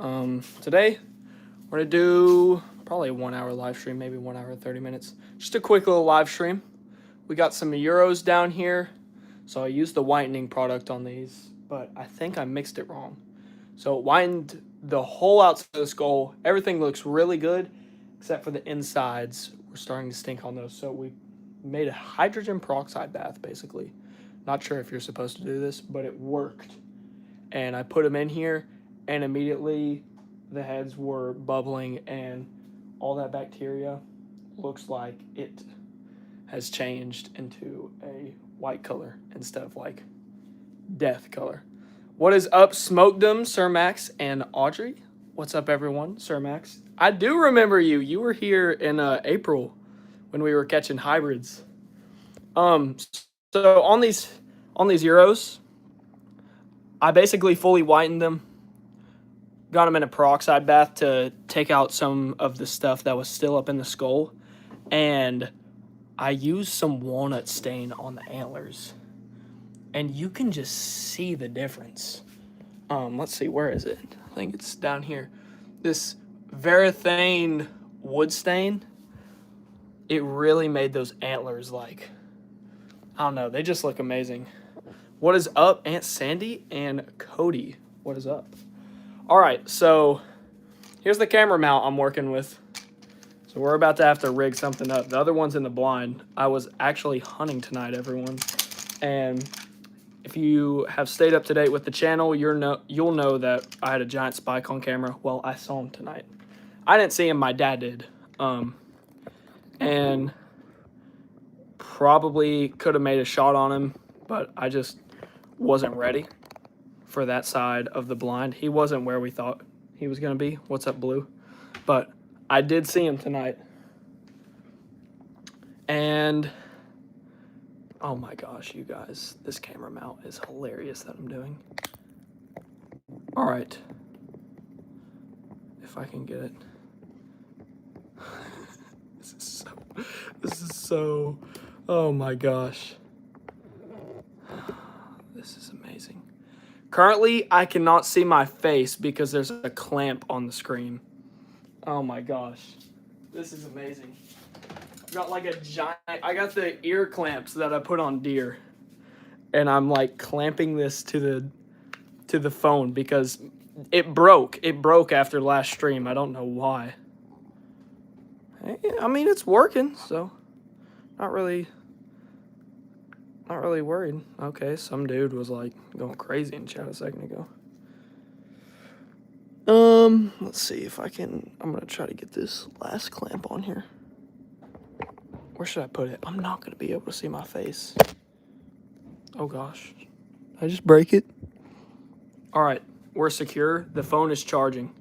Today we're gonna do probably a 1 hour live stream, maybe 1 hour and 30 minutes. Just a quick little live stream. We got some euros down here, so I used the whitening product on these, but I think I mixed it wrong. So it whitened the whole outside of the skull. Everything looks really good, except for the insides. We're starting to stink on those, so we made a hydrogen peroxide bath, basically. Not sure if you're supposed to do this, but it worked. And I put them in here, and immediately the heads were bubbling, and all that bacteria looks like it has changed into a white color instead of like death color. What is up, Smokedom, Sir Max, and Audrey? What's up, everyone? Sir Max, I do remember you. You were here in April when we were catching hybrids. So on these euros, I basically fully whitened them. Got them in a peroxide bath to take out some of the stuff that was still up in the skull. And I used some walnut stain on the antlers. And you can just see the difference. Let's see, where is it? I think it's down here. This Varathane wood stain, it really made those antlers like, I don't know, they just look amazing. What is up, Aunt Sandy and Cody? What is up? All right, so here's the camera mount I'm working with. So we're about to have to rig something up. The other one's in the blind. I was actually hunting tonight, everyone. And if you have stayed up to date with the channel, you'll know that I had a giant spike on camera. Well, I saw him tonight. I didn't see him, my dad did. And probably could have made a shot on him, but I just wasn't ready for that side of the blind. He wasn't where we thought he was going to be. What's up, Blue? But I did see him tonight. And oh my gosh, you guys, this camera mount is hilarious that I'm doing. All right. If I can get it. This is so, oh my gosh. This is amazing. Currently, I cannot see my face because there's a clamp on the screen. Oh my gosh. This is amazing. I've got like a giant, I got the ear clamps that I put on deer. And I'm like clamping this to the phone because it broke. It broke after last stream. I don't know why. I mean, it's working, so not really worried. Okay, some dude was like going crazy in chat a second ago. Let's see if I can. I'm gonna try to get this last clamp on here. Where should I put it? I'm not gonna be able to see my face. Oh gosh, did I just break it? All right, we're secure. The phone is charging,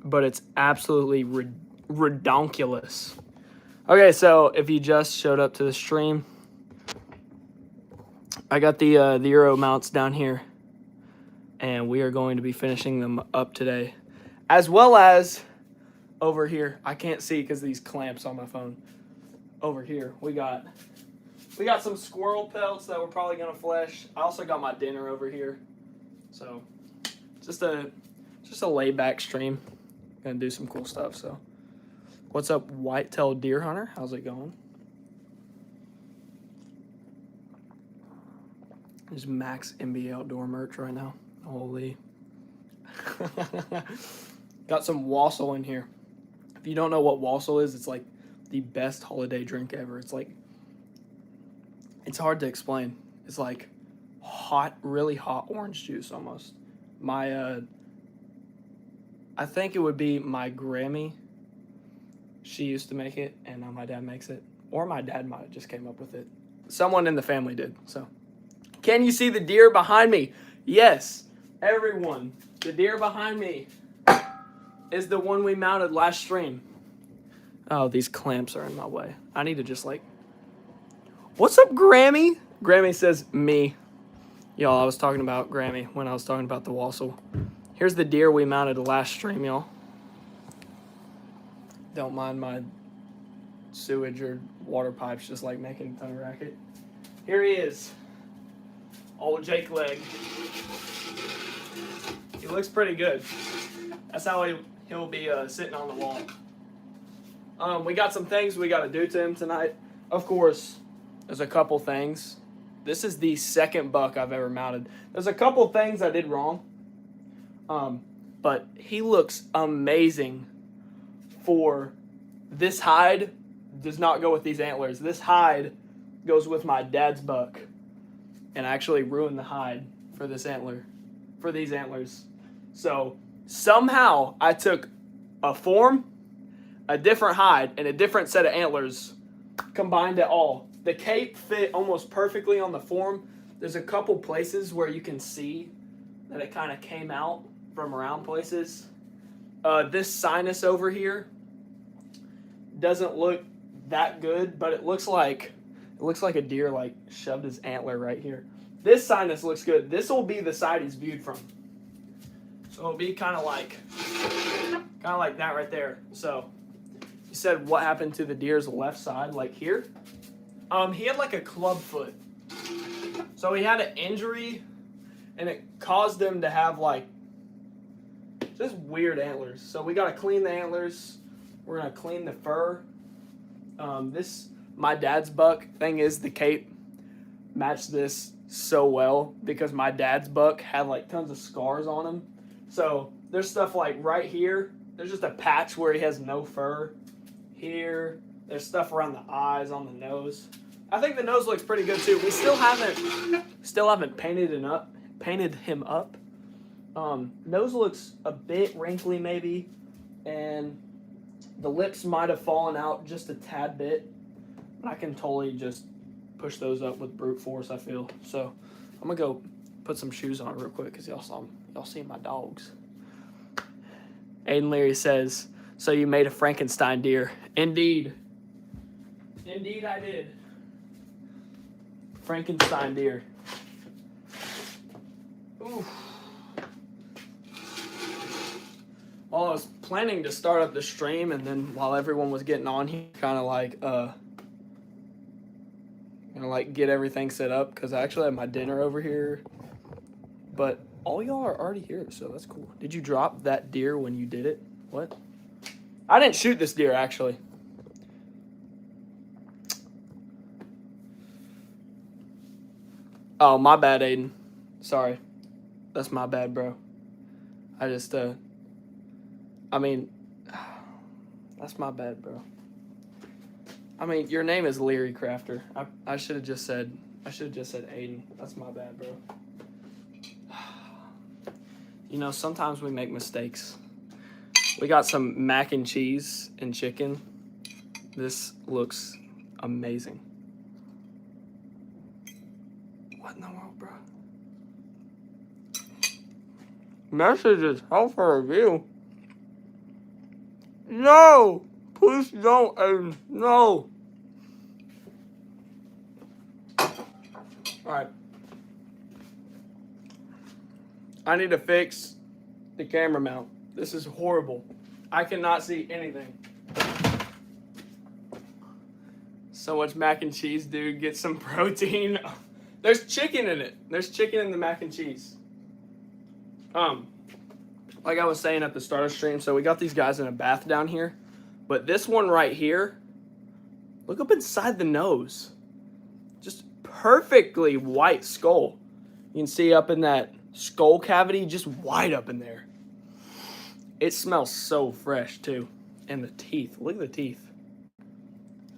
but it's absolutely redonkulous. Okay, so if you just showed up to the stream, I got the Euro mounts down here, and we are going to be finishing them up today, as well as over here. I can't see because these clamps on my phone. Over here, we got some squirrel pelts that we're probably gonna flesh. I also got my dinner over here, so just a laid back stream. Gonna do some cool stuff. So, what's up, white-tailed deer hunter? How's it going? There's Max MBA Outdoor merch right now. Holy. Got some wassail in here. If you don't know what wassail is, it's like the best holiday drink ever. It's like, it's hard to explain. It's like hot, really hot orange juice almost. My, I think it would be my Grammy. She used to make it, and now my dad makes it. Or my dad might have just came up with it. Someone in the family did, so. Can you see the deer behind me? Yes, everyone. The deer behind me is the one we mounted last stream. Oh, these clamps are in my way. I need to just like... What's up, Grammy? Grammy says, me. Y'all, I was talking about Grammy when I was talking about the wassail. Here's the deer we mounted last stream, y'all. Don't mind my sewage or water pipes just like making a ton of racket. Here he is. Old Jake leg. He looks pretty good. That's how he'll be sitting on the wall. We got some things we got to do to him tonight. Of course, there's a couple things. This is the second buck I've ever mounted. There's a couple things I did wrong. But he looks amazing for this hide. Does not go with these antlers. This hide goes with my dad's buck. And I actually ruined the hide for this antler, for these antlers. So somehow I took a form, a different hide, and a different set of antlers, combined it all. The cape fit almost perfectly on the form. There's a couple places where you can see that it kind of came out from around places. This sinus over here doesn't look that good, but it looks like a deer like shoved his antler right here. This sinus looks good. This will be the side he's viewed from. So it'll be kind of like that right there. So you said what happened to the deer's left side, like here? He had like a club foot. So he had an injury and it caused him to have like just weird antlers. So we got to clean the antlers. We're going to clean the fur. My dad's buck, thing is the cape matched this so well because my dad's buck had like tons of scars on him. So there's stuff like right here. There's just a patch where he has no fur. Here, there's stuff around the eyes, on the nose. I think the nose looks pretty good too. We still haven't painted him up. Nose looks a bit wrinkly maybe, and the lips might have fallen out just a tad bit. But I can totally just push those up with brute force, I feel. So I'm gonna go put some shoes on real quick because y'all see my dogs. Aiden Leary says, "So you made a Frankenstein deer?" Indeed I did. Frankenstein deer. Oof. Well, I was planning to start up the stream, and then while everyone was getting on here, kind of like get everything set up because I actually have my dinner over here. But all y'all are already here, so that's cool. Did you drop that deer when you did it? What? I didn't shoot this deer, actually. Oh, my bad, Aiden. Sorry. That's my bad, bro. That's my bad, bro. Your name is Leary Crafter. I should have just said Aiden. That's my bad, bro. Sometimes we make mistakes. We got some mac and cheese and chicken. This looks amazing. What in the world, bro? Messages, how for a review? No! Please don't, Aiden. No! Alright. I need to fix the camera mount. This is horrible. I cannot see anything. So much mac and cheese, dude. Get some protein. There's chicken in it. There's chicken in the mac and cheese. Like I was saying at the start of stream, so we got these guys in a bath down here. But this one right here, look up inside the nose. Just perfectly white skull. You can see up in that skull cavity, just white up in there. It smells so fresh too. And the teeth, look at the teeth.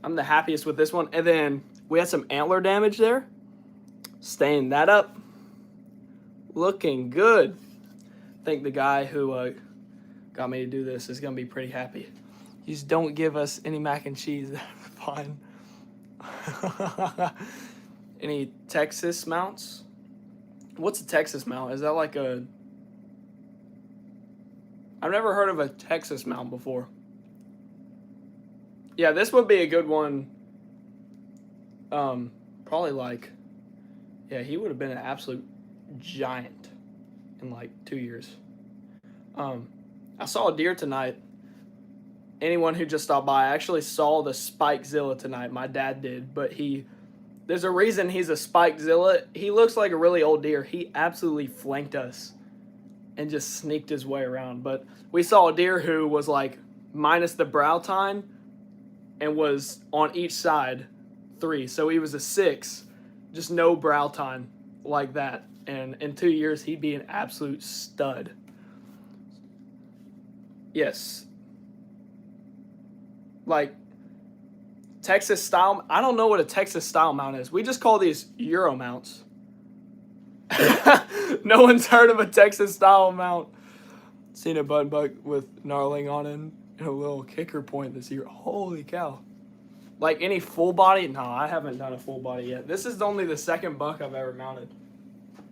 I'm the happiest with this one. And then we had some antler damage there. Staying that up. Looking good. I think the guy who got me to do this is going to be pretty happy. You just don't give us any mac and cheese. Fine. Any Texas mounts? What's a Texas mount? Is that like a... I've never heard of a Texas mount before. Yeah, this would be a good one. Probably like... Yeah, he would have been an absolute giant in like 2 years. I saw a deer tonight. Anyone who just stopped by, I actually saw the Spikezilla tonight. My dad did, but there's a reason he's a Spikezilla. He looks like a really old deer. He absolutely flanked us and just sneaked his way around. But we saw a deer who was like minus the brow tine and was on each side 3. So he was a 6, just no brow tine like that. And in 2 years, he'd be an absolute stud. Yes. Like, Texas style, I don't know what a Texas style mount is. We just call these Euro mounts. No one's heard of a Texas style mount. Seen a button buck with gnarling on it and a little kicker point this year. Holy cow. Like any full body? No, I haven't done a full body yet. This is only the second buck I've ever mounted.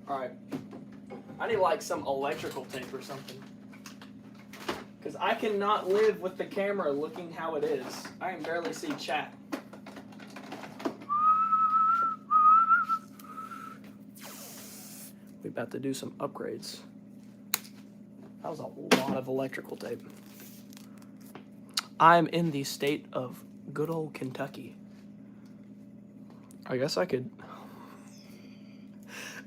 All right. I need like some electrical tape or something. Because I cannot live with the camera looking how it is. I can barely see chat. We're about to do some upgrades. That was a lot of electrical tape. I'm in the state of good old Kentucky. I guess I could...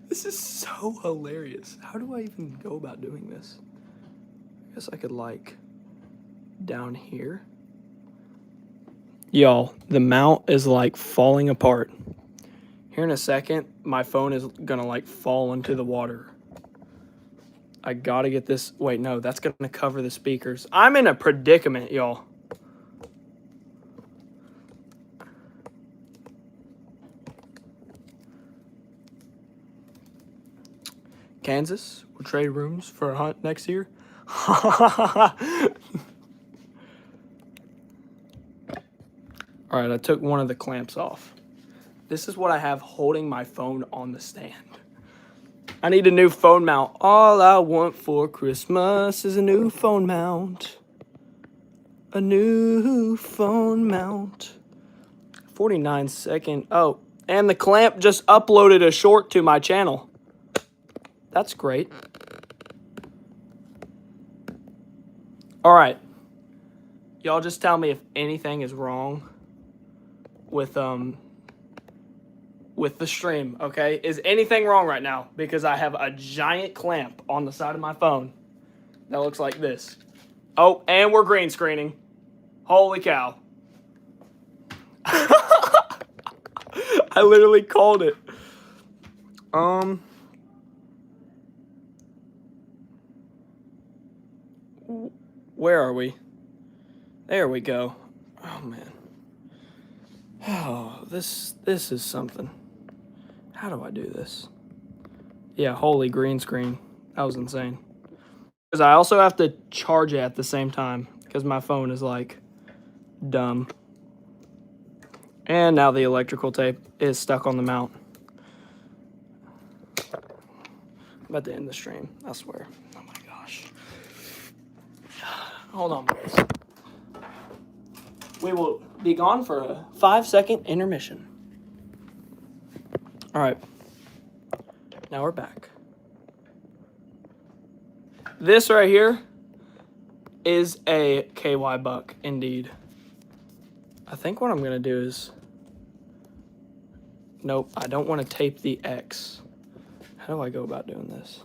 This is so hilarious. How do I even go about doing this? I guess I could, like, down here. Y'all, the mount is, like, falling apart. Here in a second, my phone is gonna, like, fall into the water. I gotta get this... Wait, no, that's gonna cover the speakers. I'm in a predicament, y'all. Kansas will trade rooms for a hunt next year. All right, I took one of the clamps off. This is what I have holding my phone on the stand. I need a new phone mount. All I want for Christmas is a new phone mount. A new phone mount. 49-second. Oh, and the clamp just uploaded a short to my channel. That's great. All right. Y'all just tell me if anything is wrong with the stream, okay? Is anything wrong right now? Because I have a giant clamp on the side of my phone that looks like this. Oh, and we're green screening. Holy cow. I literally called it. Where are we? There we go. Oh, man. Oh, this is something. How do I do this? Yeah, holy green screen. That was insane. Because I also have to charge it at the same time. Because my phone is, like, dumb. And now the electrical tape is stuck on the mount. I'm about to end the stream, I swear. Oh, my gosh. Hold on, boys. We will be gone for a 5-second intermission. All right. Now we're back. This right here is a KY buck, indeed. I think what I'm going to do is... Nope, I don't want to tape the X. How do I go about doing this?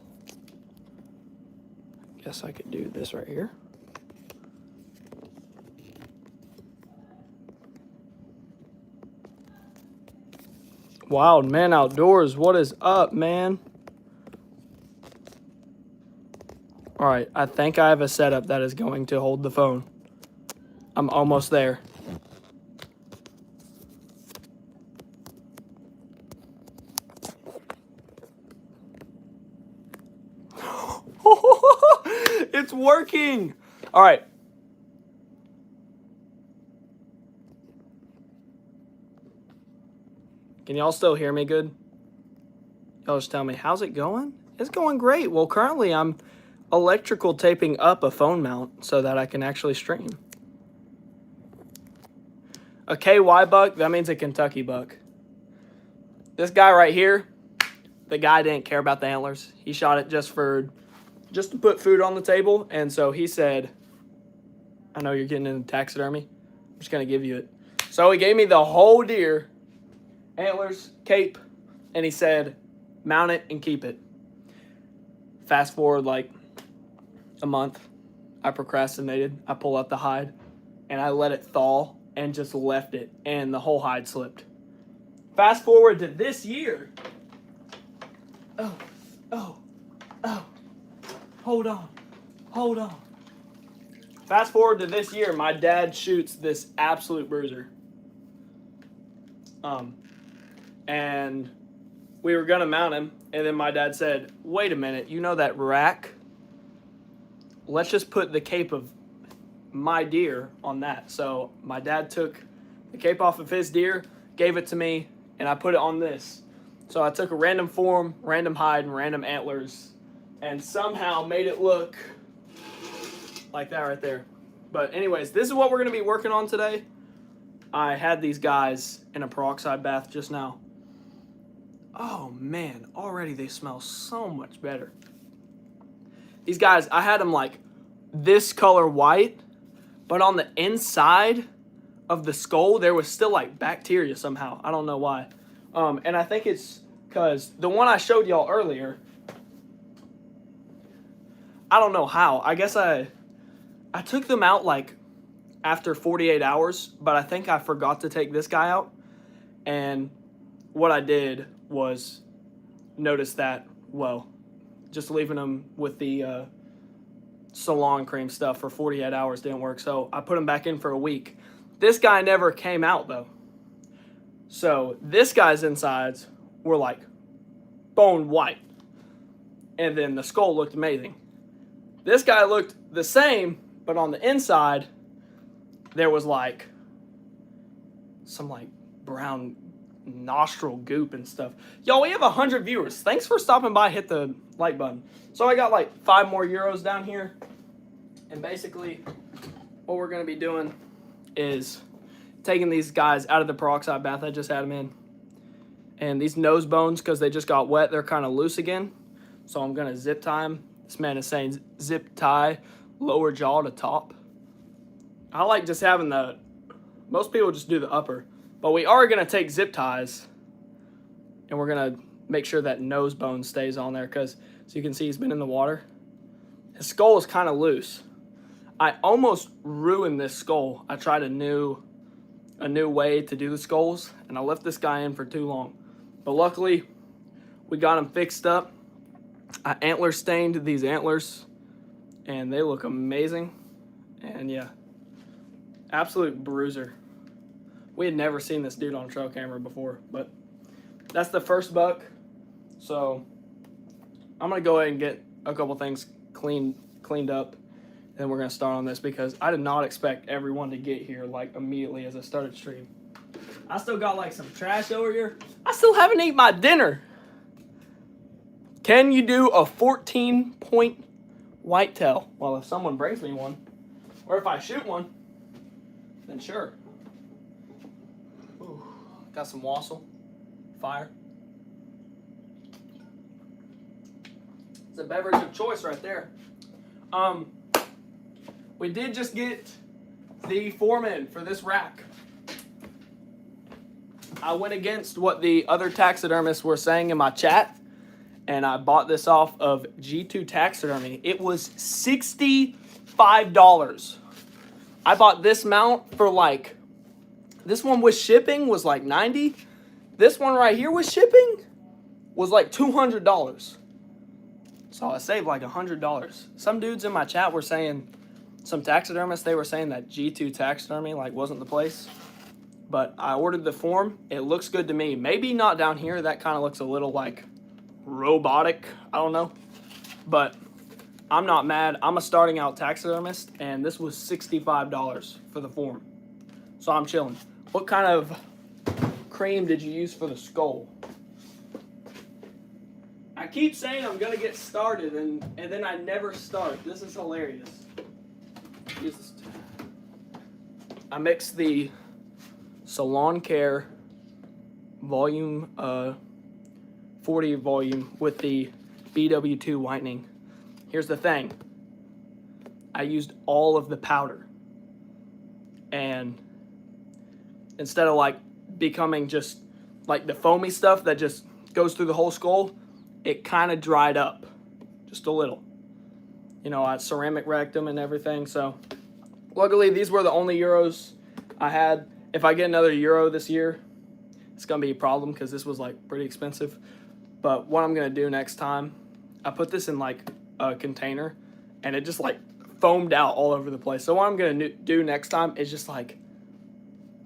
Guess I could do this right here. Wild Man Outdoors, what is up, man? All right, I think I have a setup that is going to hold the phone. I'm almost there. It's working. All right. Can y'all still hear me good? Y'all just tell me, how's it going? It's going great. Well, currently I'm electrical taping up a phone mount so that I can actually stream. A KY buck, that means a Kentucky buck. This guy right here, the guy didn't care about the antlers. He shot it just to put food on the table. And so he said, I know you're getting into taxidermy. I'm just going to give you it. So he gave me the whole deer, antlers, cape, and he said, mount it and keep it. Fast forward like a month. I procrastinated. I pull out the hide and I let it thaw and just left it, and the whole hide slipped. Fast forward to this year. Oh, oh, oh. Hold on. Fast forward to this year, my dad shoots this absolute bruiser. And we were gonna mount him, and then my dad said, wait a minute, you know that rack? Let's just put the cape of my deer on that. So my dad took the cape off of his deer, gave it to me, and I put it on this. So I took a random form, random hide, and random antlers, and somehow made it look like that right there. But anyways, this is what we're going to be working on today. I had these guys in a peroxide bath just now. Oh man, already they smell so much better. These guys, I had them like this color white, but on the inside of the skull, there was still like bacteria somehow. I don't know why. And I think it's because the one I showed y'all earlier, I don't know how. I guess I took them out like after 48 hours, but I think I forgot to take this guy out. And what I did was notice that, well, just leaving them with the salon cream stuff for 48 hours didn't work. So I put him back in for a week. This guy never came out though. So this guy's insides were like bone white. And then the skull looked amazing. This guy looked the same, but on the inside, there was like some like brown nostril goop and stuff. Y'all, we have 100 viewers. Thanks for stopping by. Hit the like button. So I got like 5 more euros down here. And basically what we're going to be doing is taking these guys out of the peroxide bath I just had them in. And these nose bones, because they just got wet, they're kind of loose again. So I'm going to zip tie them. This man is saying zip tie lower jaw to top. I like just having the, most people just do the upper. But we are going to take zip ties, and we're going to make sure that nose bone stays on there because, as you can see, he's been in the water. His skull is kind of loose. I almost ruined this skull. I tried a new way to do the skulls, and I left this guy in for too long. But luckily, we got him fixed up. I antler stained these antlers, and they look amazing. And yeah, absolute bruiser. We had never seen this dude on trail camera before, but that's the first buck. So I'm gonna go ahead and get a couple things cleaned up, and we're gonna start on this because I did not expect everyone to get here like immediately as I started stream. I still got like some trash over here. I still haven't eaten my dinner. Can you do a 14-point whitetail? Well, if someone brings me one, or if I shoot one, then sure. Ooh, got some wassail, fire. It's a beverage of choice right there. We did just get the foreman for this rack. I went against what the other taxidermists were saying in my chat, and I bought this off of G2 Taxidermy. It was $65. I bought this mount for like, this one with shipping was like $90. This one right here with shipping was like $200. So I saved like $100. Some dudes in my chat were saying, some taxidermists, they were saying that G2 Taxidermy like wasn't the place. But I ordered the form. It looks good to me. Maybe not down here. That kind of looks a little like robotic. I don't know. But I'm not mad. I'm a starting out taxidermist, and this was $65 for the form. So I'm chilling. What kind of cream did you use for the skull? I keep saying I'm gonna get started, and then I never start. This is hilarious. I mixed the Salon Care volume 40 volume with the BW2 whitening. Here's the thing. I used all of the powder, and instead of like becoming just like the foamy stuff that just goes through the whole skull, it kind of dried up just a little. You know, I ceramic wrecked them and everything. So luckily, these were the only Euros I had. If I get another Euro this year, it's going to be a problem because this was like pretty expensive. But what I'm going to do next time, I put this in like a container and it just like foamed out all over the place. So what I'm going to do next time is just like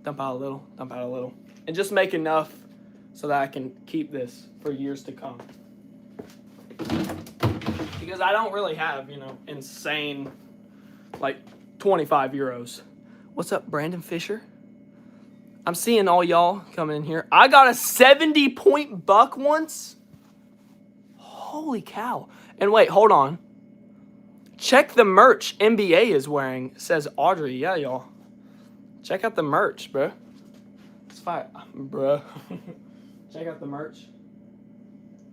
dump out a little, and just make enough so that I can keep this for years to come. Because I don't really have, you know, insane, like 25 Euros. What's up, Brandon Fisher? I'm seeing all y'all coming in here. I got a 70-point buck once. Holy cow. And wait, hold on. Check the merch MBA is wearing, says Audrey. Yeah, y'all. Check out the merch, bro. It's fire, bro. Check out the merch.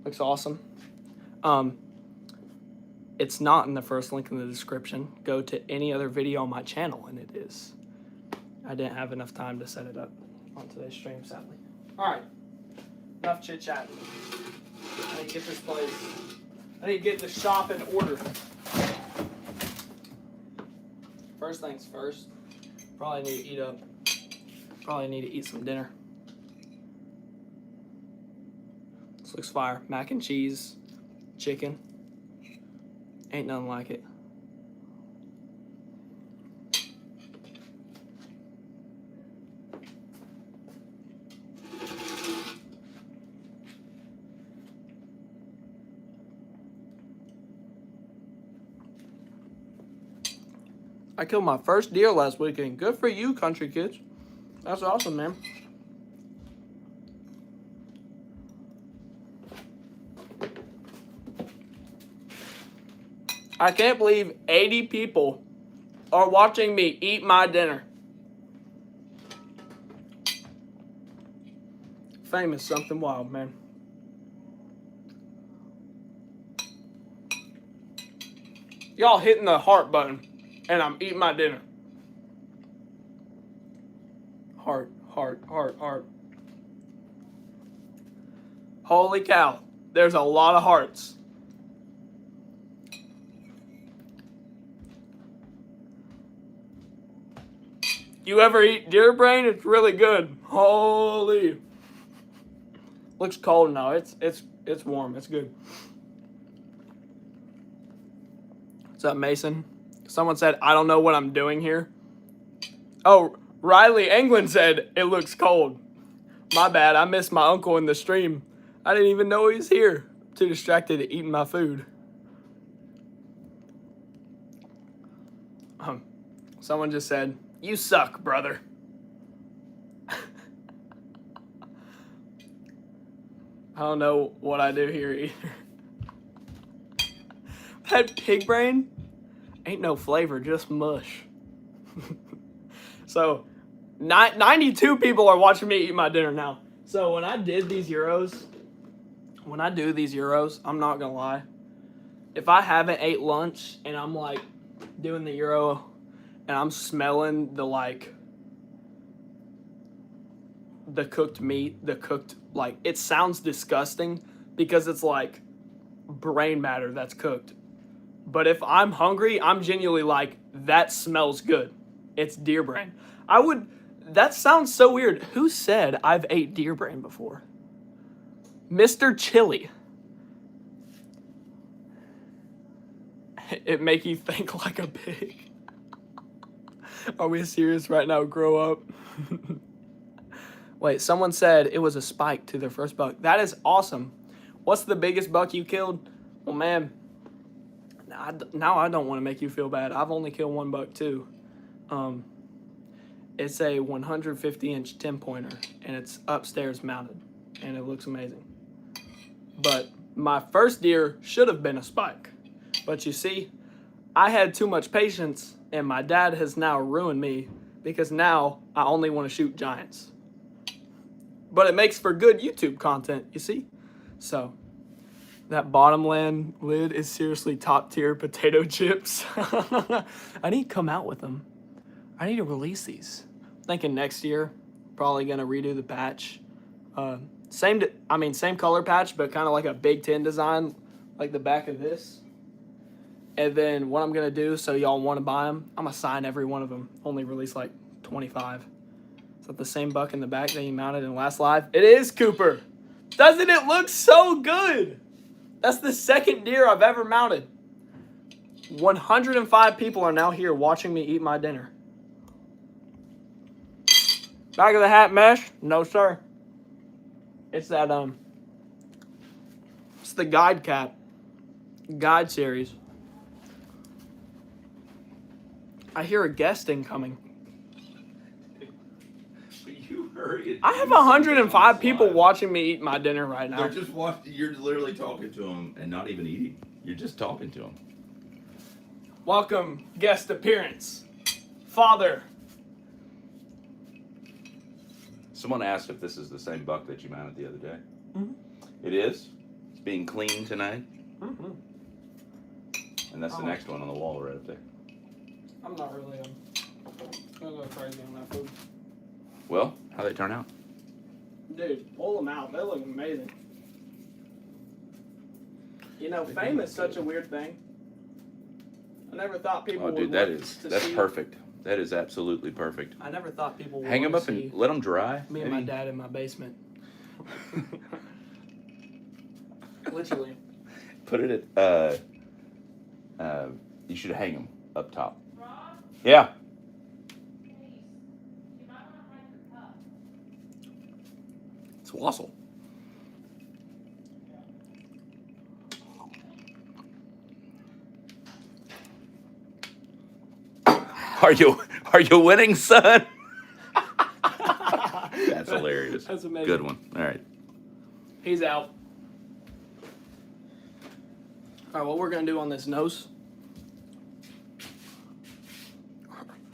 Looks awesome. It's not in the first link in the description. Go to any other video on my channel, and it is. I didn't have enough time to set it up on today's stream, sadly. All right. Enough chit-chat. I need to get this place. I need to get the shop in order. First things first. Probably need to eat up. Probably need to eat some dinner. This looks fire. Mac and cheese, chicken. Ain't nothing like it. I killed my first deer last weekend. Good for you, country kids. That's awesome, man. I can't believe 80 people are watching me eat my dinner. Fame is something wild, man. Y'all hitting the heart button, and I'm eating my dinner. Heart, heart, heart, heart. Holy cow. There's a lot of hearts. You ever eat deer brain? It's really good. Holy. Looks cold now. It's warm. It's good. What's up, Mason? Someone said, I don't know what I'm doing here. Oh, Riley England said, it looks cold. My bad. I missed my uncle in the stream. I didn't even know he was here. Too distracted to eating my food. Someone just said, you suck, brother. I don't know what I do here either. That pig brain ain't no flavor, just mush. So, 92 people are watching me eat my dinner now. So when I do these Euros, I'm not gonna lie. If I haven't ate lunch and I'm like doing the Euro and I'm smelling the cooked meat, like, it sounds disgusting because it's like brain matter that's cooked. But if I'm hungry, I'm genuinely like, that smells good. It's deer brain. That sounds so weird. Who said I've ate deer brain before? Mr. Chili. It make you think like a pig. Are we serious right now? Grow up. Wait, someone said it was a spike to their first buck. That is awesome. What's the biggest buck you killed? Well, man, now I don't want to make you feel bad. I've only killed one buck too. It's a 150-inch 10-pointer, and it's upstairs mounted, and it looks amazing. But my first deer should have been a spike. But you see, I had too much patience, and my dad has now ruined me because now I only want to shoot giants. But it makes for good YouTube content, you see? So, that bottomland lid is seriously top tier potato chips. I need to come out with them. I need to release these. I'm thinking next year, probably gonna redo the patch. Same color patch, but kind of like a Big Ten design, like the back of this. And then what I'm going to do, so y'all want to buy them, I'm going to sign every one of them. Only release like 25. Is that the same buck in the back that you mounted in last live? It is, Cooper. Doesn't it look so good? That's the second deer I've ever mounted. 105 people are now here watching me eat my dinner. Back of the hat mesh? No, sir. It's that, it's the guide cap. Guide series. I hear a guest incoming. You hurry. I have 105 people watching me eat my dinner right now. They're just watching. You're literally talking to them and not even eating. You're just talking to them. Welcome, guest appearance. Father. Someone asked if this is the same buck that you mounted the other day. Mm-hmm. It is. It's being cleaned tonight. Mm-hmm. And that's the next one on the wall right up there. I'm not really gonna go crazy on that food. Well, how'd they turn out? Dude, pull them out. They look amazing. You know, fame is such a weird thing. I never thought people would. Oh, dude, that's perfect. That is absolutely perfect. I never thought people would hang them up and let them dry. Me and my dad in my basement. Literally. Put it at. You should hang them up top. Rob? Yeah. Please. You might want to hide your cup. It's Wassel. Are you winning, son? That's hilarious. That's amazing. Good one. All right. He's out. All right, what we're going to do on this nose.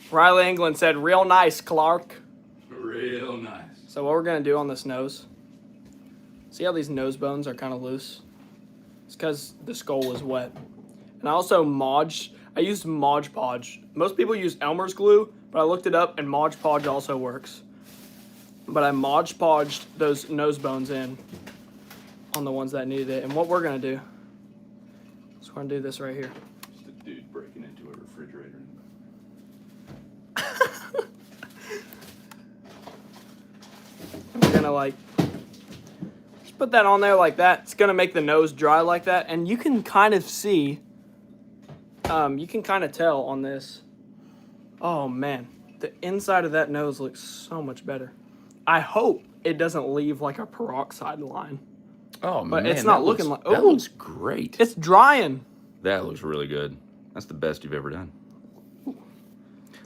Riley England said, real nice, Clark. Real nice. So what we're going to do on this nose. See how these nose bones are kind of loose? It's because the skull was wet. And I also I used Mod Podge. Most people use Elmer's glue, but I looked it up and Mod Podge also works. But I Mod Podged those nose bones in on the ones that needed it. And what we're going to do is we're going to do this right here. Just a dude breaking into a refrigerator. We're going to just put that on there like that. It's going to make the nose dry like that. And you can kind of see, you can kind of tell on this. Oh man, the inside of that nose looks so much better. I hope it doesn't leave like a peroxide line. Oh, But man. it's not looking that like. looks great. It's drying. That looks really good. That's the best you've ever done. A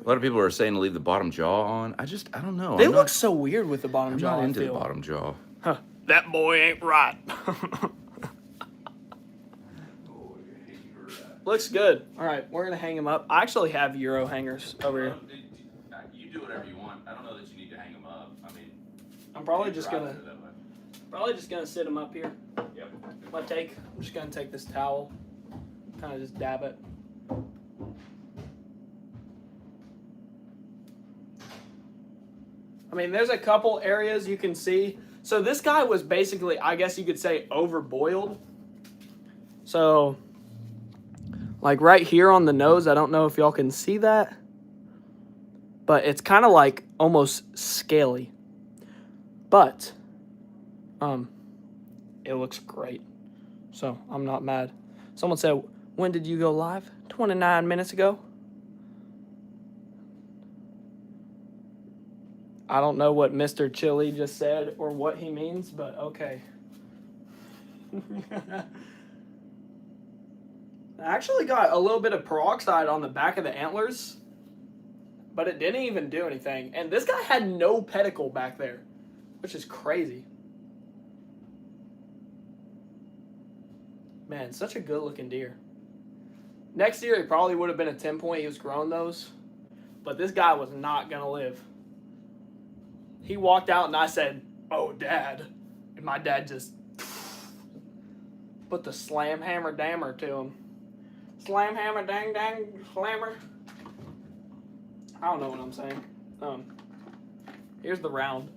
lot of people are saying to leave the bottom jaw on. I don't know. They look so weird with the bottom I'm jaw. not I into the feel. bottom jaw. Huh. That boy ain't right. Looks good. All right, we're gonna hang him up. I actually have Euro hangers over here. You do whatever you want. I don't know that you need to hang them up. I mean, I'm probably just gonna sit him up here. Yep. I'm just gonna take this towel, kind of just dab it. I mean, there's a couple areas you can see. So this guy was basically, I guess you could say, overboiled. So, like right here on the nose, I don't know if y'all can see that, but it's kind of like almost scaly. But, it looks great. So I'm not mad. Someone said, when did you go live? 29 minutes ago. I don't know what Mr. Chili just said or what he means, but okay. I actually got a little bit of peroxide on the back of the antlers, but it didn't even do anything. And this guy had no pedicle back there, which is crazy. Man, such a good looking deer. Next year, he probably would have been a 10-point. He was growing those, but this guy was not going to live. He walked out and I said, "Oh, Dad." And my dad just put the slam hammer dammer to him. Slam hammer dang dang slammer. I don't know what I'm saying. Here's the round.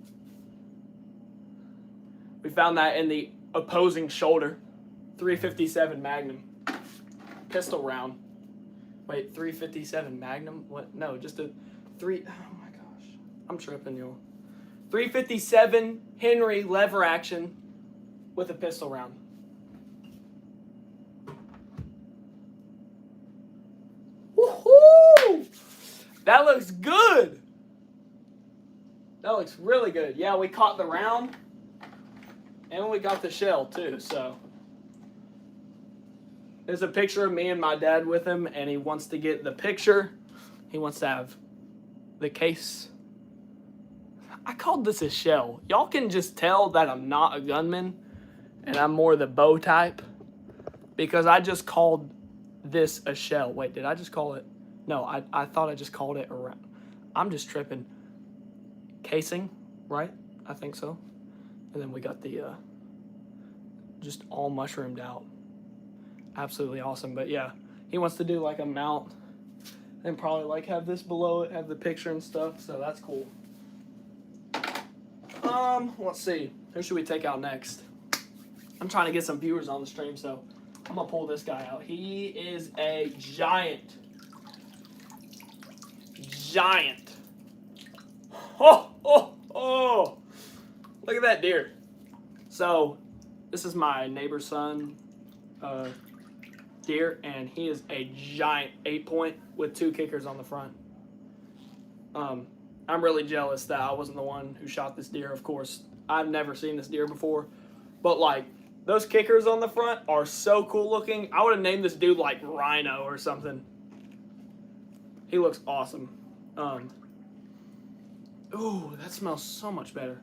We found that in the opposing shoulder. 357 Magnum. Pistol round. Wait, 357 Magnum? What? No, just a 3. Oh my gosh. I'm tripping, y'all. 357 Henry lever action with a pistol round. Woohoo! That looks good. That looks really good. Yeah, we caught the round and we got the shell too, so. There's a picture of me and my dad with him, and he wants to get the picture. He wants to have the case. I called this a shell. Y'all can just tell that I'm not a gunman, and I'm more the bow type, because I just called this a shell. Wait, did I just call it? No, I thought I just called it a round. I'm just tripping. Casing, right? I think so. And then we got the just all mushroomed out. Absolutely awesome. But yeah, he wants to do like a mount and probably like have this below it, have the picture and stuff. So that's cool. Let's see. Who should we take out next? I'm trying to get some viewers on the stream, so I'm gonna pull this guy out. He is a giant. Giant. Oh, oh, oh. Look at that deer. So this is my neighbor's son, deer, and he is a giant 8-point with 2 kickers on the front. I'm really jealous that I wasn't the one who shot this deer. Of course, I've never seen this deer before, but like those kickers on the front are so cool looking. I would have named this dude like Rhino or something. He looks awesome. Ooh, that smells so much better.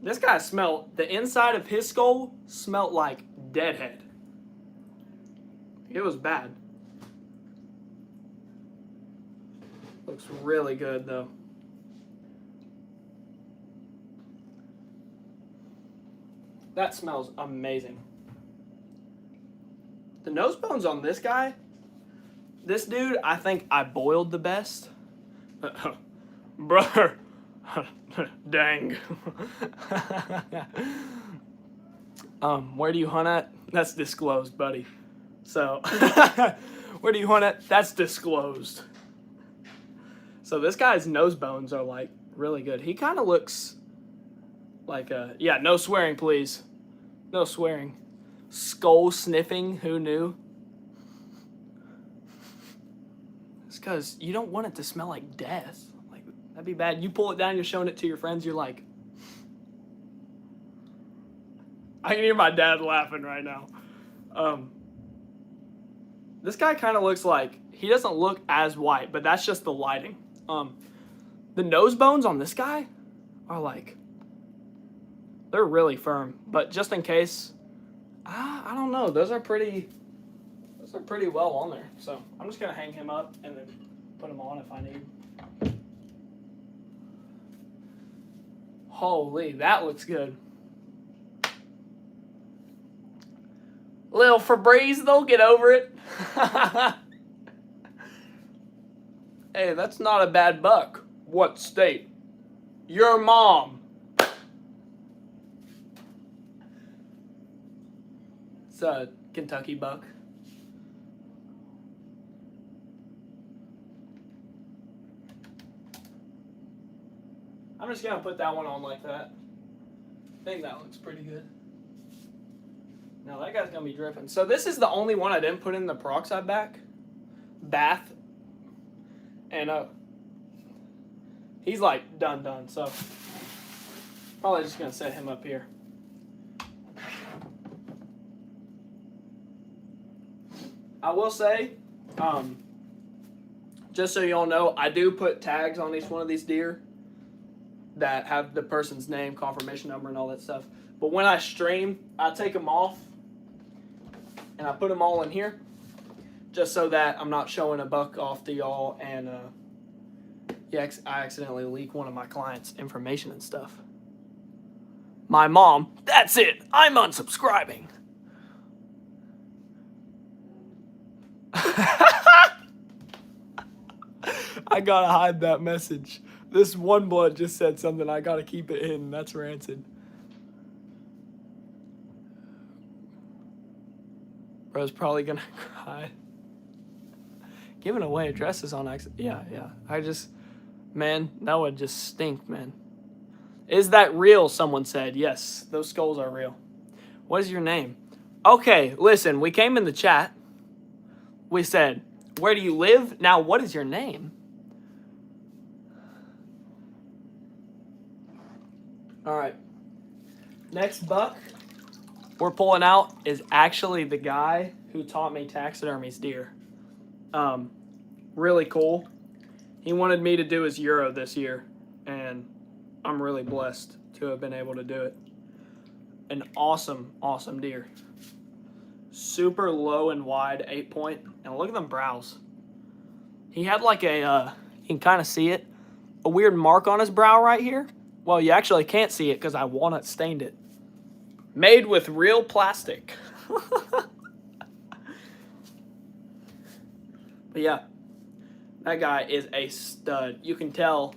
This guy smelled, the inside of his skull smelled like deadhead. It was bad. Looks really good though. That smells amazing. The nose bones on this guy, this dude, I think I boiled the best. Brother, dang. Where do you hunt at? That's disclosed, buddy. So, where do you hunt at? That's disclosed. So this guy's nose bones are like really good. He kind of looks like a, yeah, no swearing, please. No swearing. Skull sniffing, who knew? It's because you don't want it to smell like death. Like, that'd be bad. You pull it down, you're showing it to your friends, you're like, I can hear my dad laughing right now. This guy kind of looks like, he doesn't look as white, but that's just the lighting. The nose bones on this guy are like, they're really firm. But just in case, I don't know. Those are pretty well on there. So I'm just gonna hang him up and then put him on if I need. Holy, that looks good. Little Febreze, they'll get over it. Hey, that's not a bad buck. What state? Your mom. It's a Kentucky buck. I'm just gonna put that one on like that. I think that looks pretty good. Now that guy's gonna be dripping. So this is the only one I didn't put in the peroxide bath. And he's like done. So probably just gonna set him up here. I will say, just so y'all know, I do put tags on each one of these deer that have the person's name, confirmation number, and all that stuff. But when I stream, I take them off and I put them all in here, just so that I'm not showing a buck off to y'all and I accidentally leak one of my clients' information and stuff. My mom, that's it, I'm unsubscribing. I gotta hide that message. This one blood just said something, I gotta keep it hidden. That's rancid. Bro's probably gonna cry. Giving away addresses on accident. Yeah, yeah. Man, that would just stink, man. Is that real? Someone said. Yes, those skulls are real. What is your name? Okay, listen, we came in the chat. We said, where do you live? Now, what is your name? All right. Next buck we're pulling out is actually the guy who taught me taxidermy's deer. Really cool. He wanted me to do his Euro this year, and I'm really blessed to have been able to do it. An awesome, awesome deer. Super low and wide 8-point, and look at them brows. He had like a, you can kind of see it, a weird mark on his brow right here. Well, you actually can't see it because I walnut stained it. Made with real plastic. But yeah, that guy is a stud. You can tell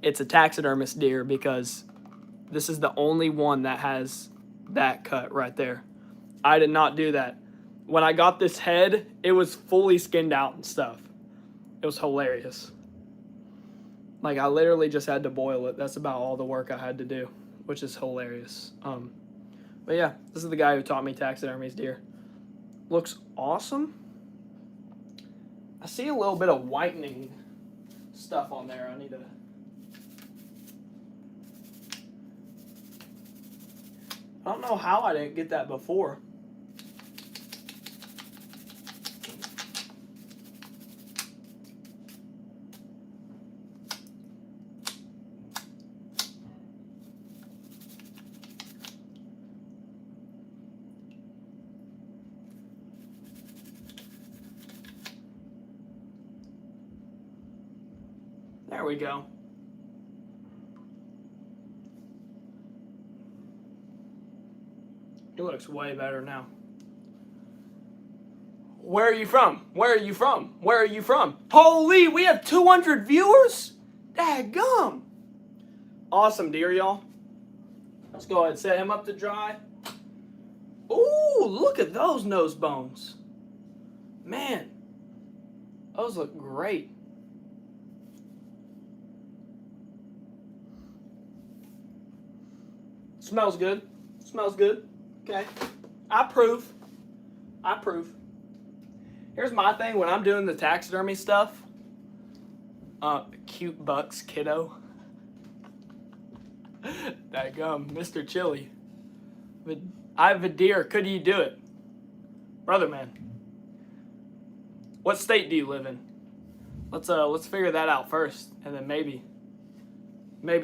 it's a taxidermist deer because this is the only one that has that cut right there. I did not do that. When I got this head, it was fully skinned out and stuff. It was hilarious. Like, I literally just had to boil it. That's about all the work I had to do, which is hilarious. But yeah, this is the guy who taught me taxidermy's deer. Looks awesome. I see a little bit of whitening stuff on there. I need to... I don't know how I didn't get that before. There we go. It looks way better now. Where are you from? Where are you from? Where are you from? Holy, we have 200 viewers? Daggum. Awesome deer, y'all. Let's go ahead and set him up to dry. Ooh, look at those nose bones. Man, those look great. Smells good. Smells good. Okay. I approve. I approve. Here's my thing when I'm doing the taxidermy stuff. Cute bucks, kiddo. Daggum, Mr. Chili. But I have a deer. Could you do it? Brother man. What state do you live in? Let's figure that out first. And then maybe,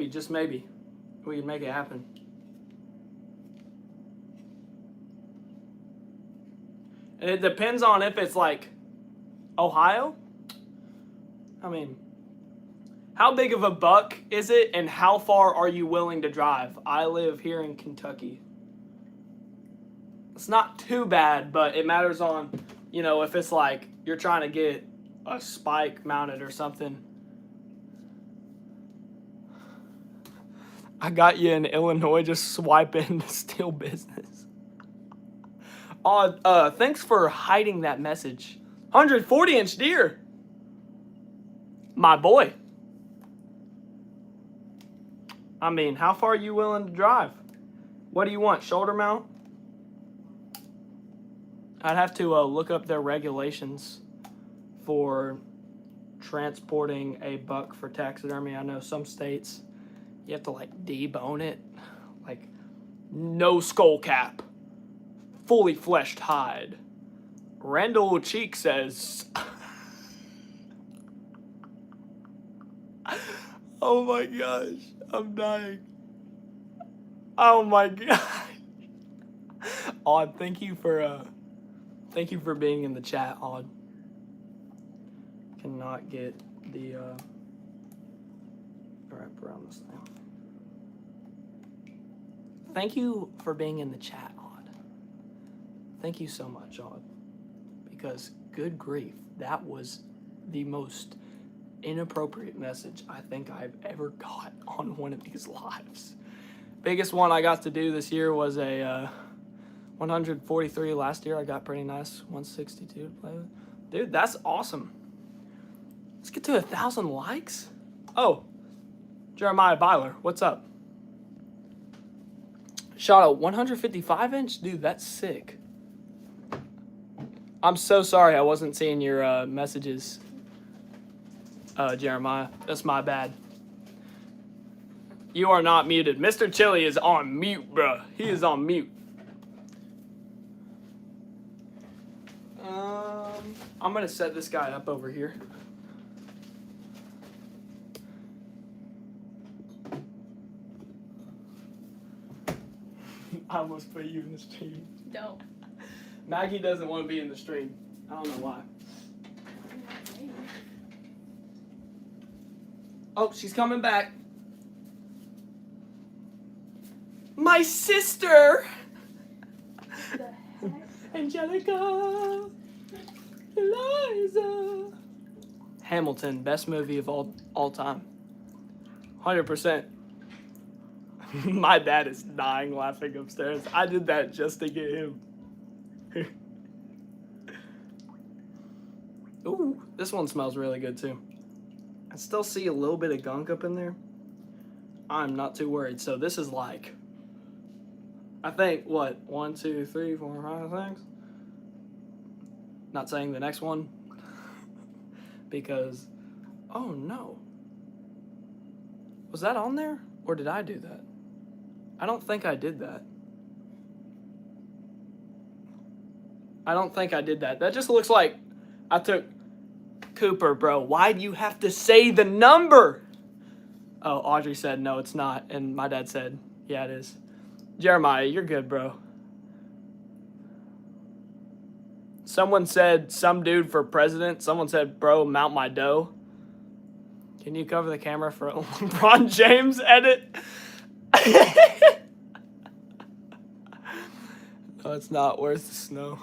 just maybe, we can make it happen. And it depends on if it's like Ohio. I mean, how big of a buck is it and how far are you willing to drive? I live here in Kentucky. It's not too bad, but it matters on, you know, if it's like you're trying to get a spike mounted or something. I got you in Illinois just swiping to steal business. Thanks for hiding that message. 140-inch deer. My boy. I mean, how far are you willing to drive? What do you want? Shoulder mount? I'd have to look up their regulations for transporting a buck for taxidermy. I know some states you have to like debone it. Like no skull cap. Fully fleshed hide. Randall Cheek says... Oh my gosh, I'm dying. Oh my god. Odd, thank you for being in the chat, Odd. Cannot get the wrap around this thing. Thank you for being in the chat, Odd. Thank you so much, Odd. Because good grief, that was the most inappropriate message I think I've ever got on one of these lives. Biggest one I got to do this year was a 143. Last year I got pretty nice 162 to play with. Dude, that's awesome. Let's get to 1,000 likes. Oh, Jeremiah Byler, what's up? Shot a 155 inch? Dude, that's sick. I'm so sorry I wasn't seeing your messages, Jeremiah. That's my bad. You are not muted. Mr. Chili is on mute, bro. He is on mute. I'm going to set this guy up over here. I almost put you in the stream. Don't. Maggie doesn't want to be in the stream. I don't know why. Oh, she's coming back. My sister! Angelica! Eliza! Hamilton, best movie of all time. 100%. My dad is dying laughing upstairs. I did that just to get him. Ooh, this one smells really good too. I still see a little bit of gunk up in there. I'm not too worried. So this is like, I think, what? 1, 2, 3, 4, 5, 6? Not saying the next one. Because, oh no. Was that on there? Or did I do that? I don't think I did that. I don't think I did that. That just looks like I took Cooper, bro. Why do you have to say the number? Oh, Audrey said, no, it's not. And my dad said, yeah, it is. Jeremiah, you're good, bro. Someone said, some dude for president. Someone said, bro, mount my dough. Can you cover the camera for a LeBron James edit? No, it's not worth the snow.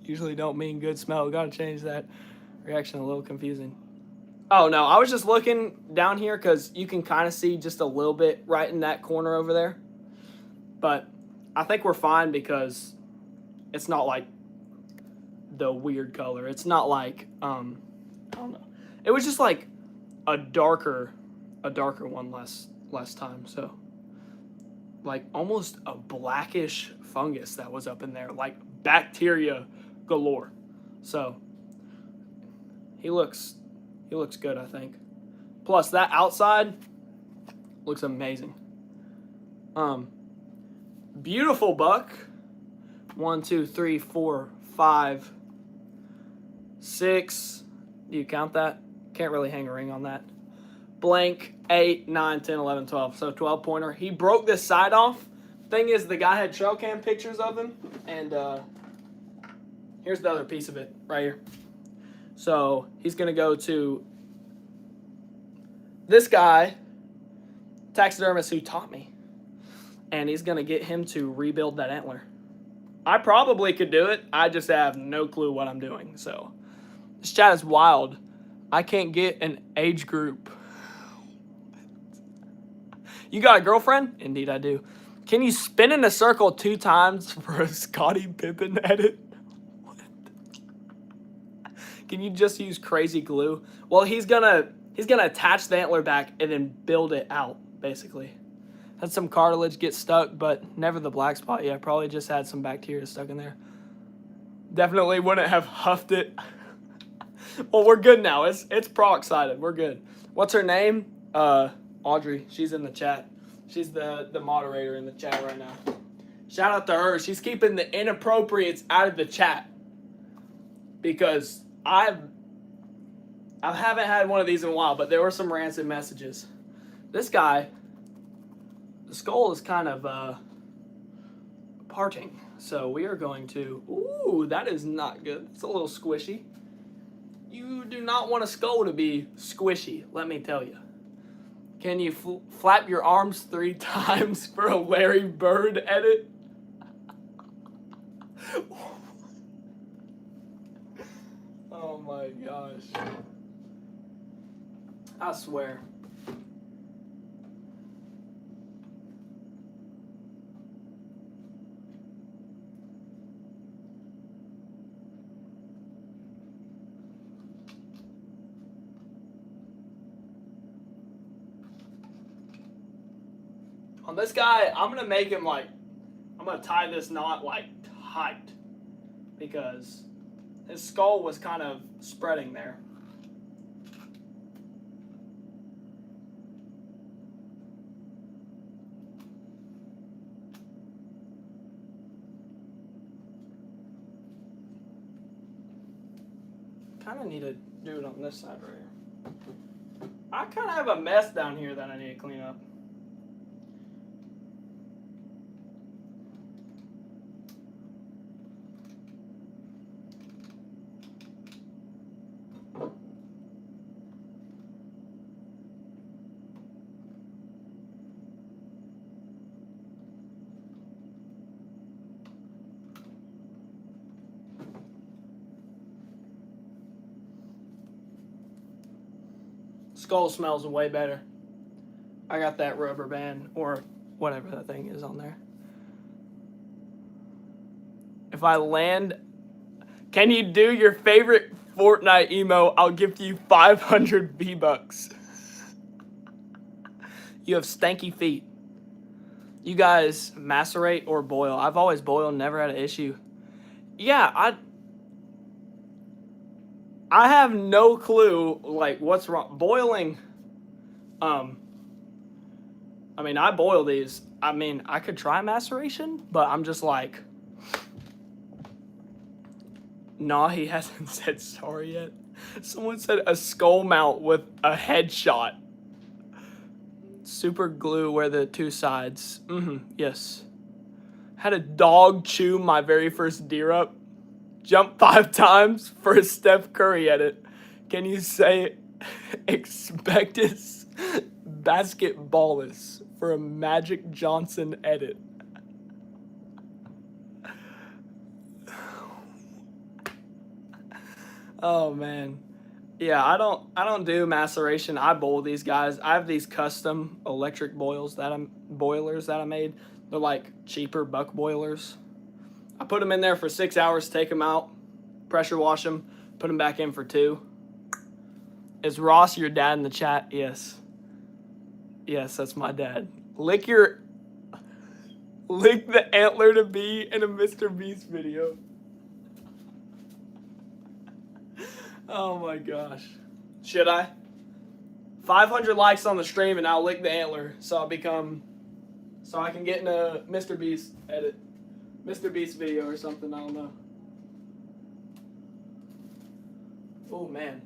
Usually don't mean good smell. Gotta change that reaction. A little confusing. Oh, no. I was just looking down here because you can kind of see just a little bit right in that corner over there. But I think we're fine because it's not like the weird color. It's not like, I don't know. It was just like a darker one last time. So like almost a blackish fungus that was up in there, like bacteria galore. So he looks good, I think. Plus that outside looks amazing. Beautiful buck. 1, 2, 3, 4, 5, 6. Do you count that? Can't really hang a ring on that. Blank, 8, 9, 10, 11, 12. So 12 pointer. He broke this side off. Thing is, the guy had trail cam pictures of him. And here's the other piece of it right here. So he's going to go to this guy, taxidermist who taught me. And he's going to get him to rebuild that antler. I probably could do it. I just have no clue what I'm doing. So this chat is wild. I can't get an age group. You got a girlfriend? Indeed, I do. Can you spin in a circle 2 times for a Scottie Pippen edit? What? Can you just use crazy glue? Well, he's gonna attach the antler back and then build it out, basically. Had some cartilage get stuck, but never the black spot. Yeah, probably just had some bacteria stuck in there. Definitely wouldn't have huffed it. Well, we're good now. It's peroxided. We're good. What's her name? Audrey. She's in the chat. She's the moderator in the chat right now. Shout out to her. She's keeping the inappropriates out of the chat. Because I haven't had one of these in a while, but there were some rancid messages. This guy, the skull is kind of parting. So we are going to... Ooh, that is not good. It's a little squishy. You do not want a skull to be squishy, let me tell you. Can you flap your arms 3 times for a Larry Bird edit? Oh my gosh. I swear. On this guy, I'm gonna make him like, I'm gonna tie this knot like tight because his skull was kind of spreading there. Kind of need to do it on this side right here. I kind of have a mess down here that I need to clean up. Skull smells way better. I got that rubber band or whatever that thing is on there. If I land, can you do your favorite Fortnite emo? I'll gift you 500 V-Bucks. You have stanky feet. You guys macerate or boil? I've always boiled, never had an issue. Yeah, I have no clue, like, what's wrong. Boiling, I mean, I boil these. I mean, I could try maceration, but I'm just like, nah, he hasn't said sorry yet. Someone said a skull mount with a headshot. Super glue where the two sides. Yes. Had a dog chew my very first deer up. Jump 5 times for a Steph Curry edit. Can you say expectus basketballist for a Magic Johnson edit? Oh man. Yeah, I don't do maceration. I boil these guys. I have these custom electric boilers that I made. They're like cheaper buck boilers. I put them in there for 6 hours, take them out, pressure wash them, put them back in for 2. Is Ross your dad in the chat? Yes. Yes, that's my dad. Lick the antler to be in a Mr. Beast video. Oh my gosh. Should I? 500 likes on the stream and I'll lick the antler so I can get in a Mr. Beast edit. Mr. Beast video or something, I don't know. Oh man.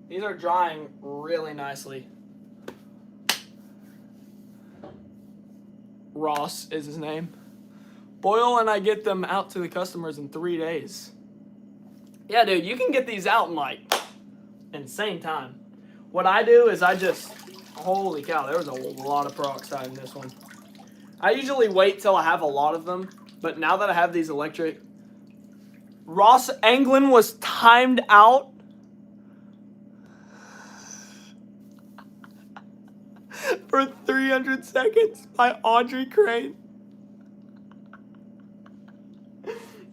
These are drying really nicely. Ross is his name. Boil and I get them out to the customers in 3 days. Yeah, dude, you can get these out in like insane time. What I do is holy cow, there was a lot of peroxide in this one. I usually wait till I have a lot of them, but now that I have these electric, Ross Anglin was timed out for 300 seconds by Audrey Crane.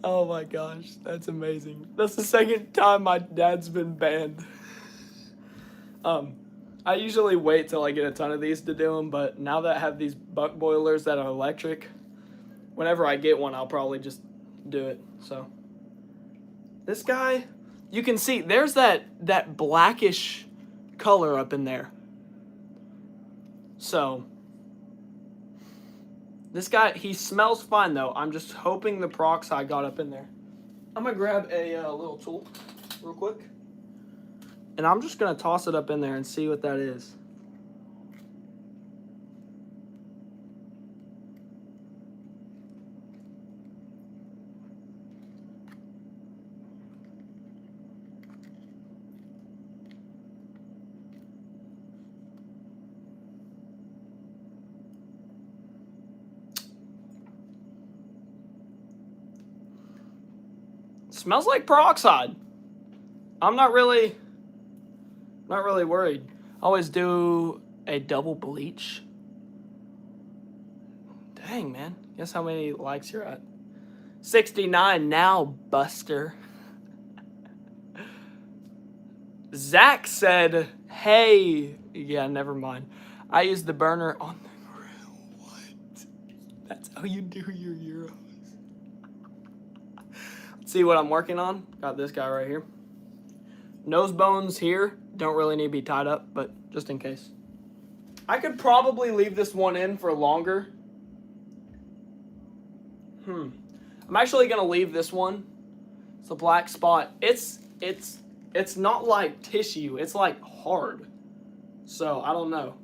Oh my gosh, that's amazing. That's the second time my dad's been banned. I usually wait till I get a ton of these to do them, but now that I have these buck boilers that are electric, whenever I get one, I'll probably just do it. So this guy, you can see there's that blackish color up in there. So this guy, he smells fine though. I'm just hoping the peroxide got up in there. I'm gonna grab a little tool real quick. And I'm just gonna toss it up in there and see what that is. Smells like peroxide. I'm not really worried. I always do a double bleach. Dang, man. Guess how many likes you're at? 69 now, Buster. Zach said, Hey, yeah, never mind. I use the burner on the grill. What? That's how you do your gyros. See what I'm working on? Got this guy right here. Nose bones here don't really need to be tied up, but just in case. I could probably leave this one in for longer. I'm actually gonna leave this one. It's a black spot. It's not like tissue. It's like hard. So I don't know.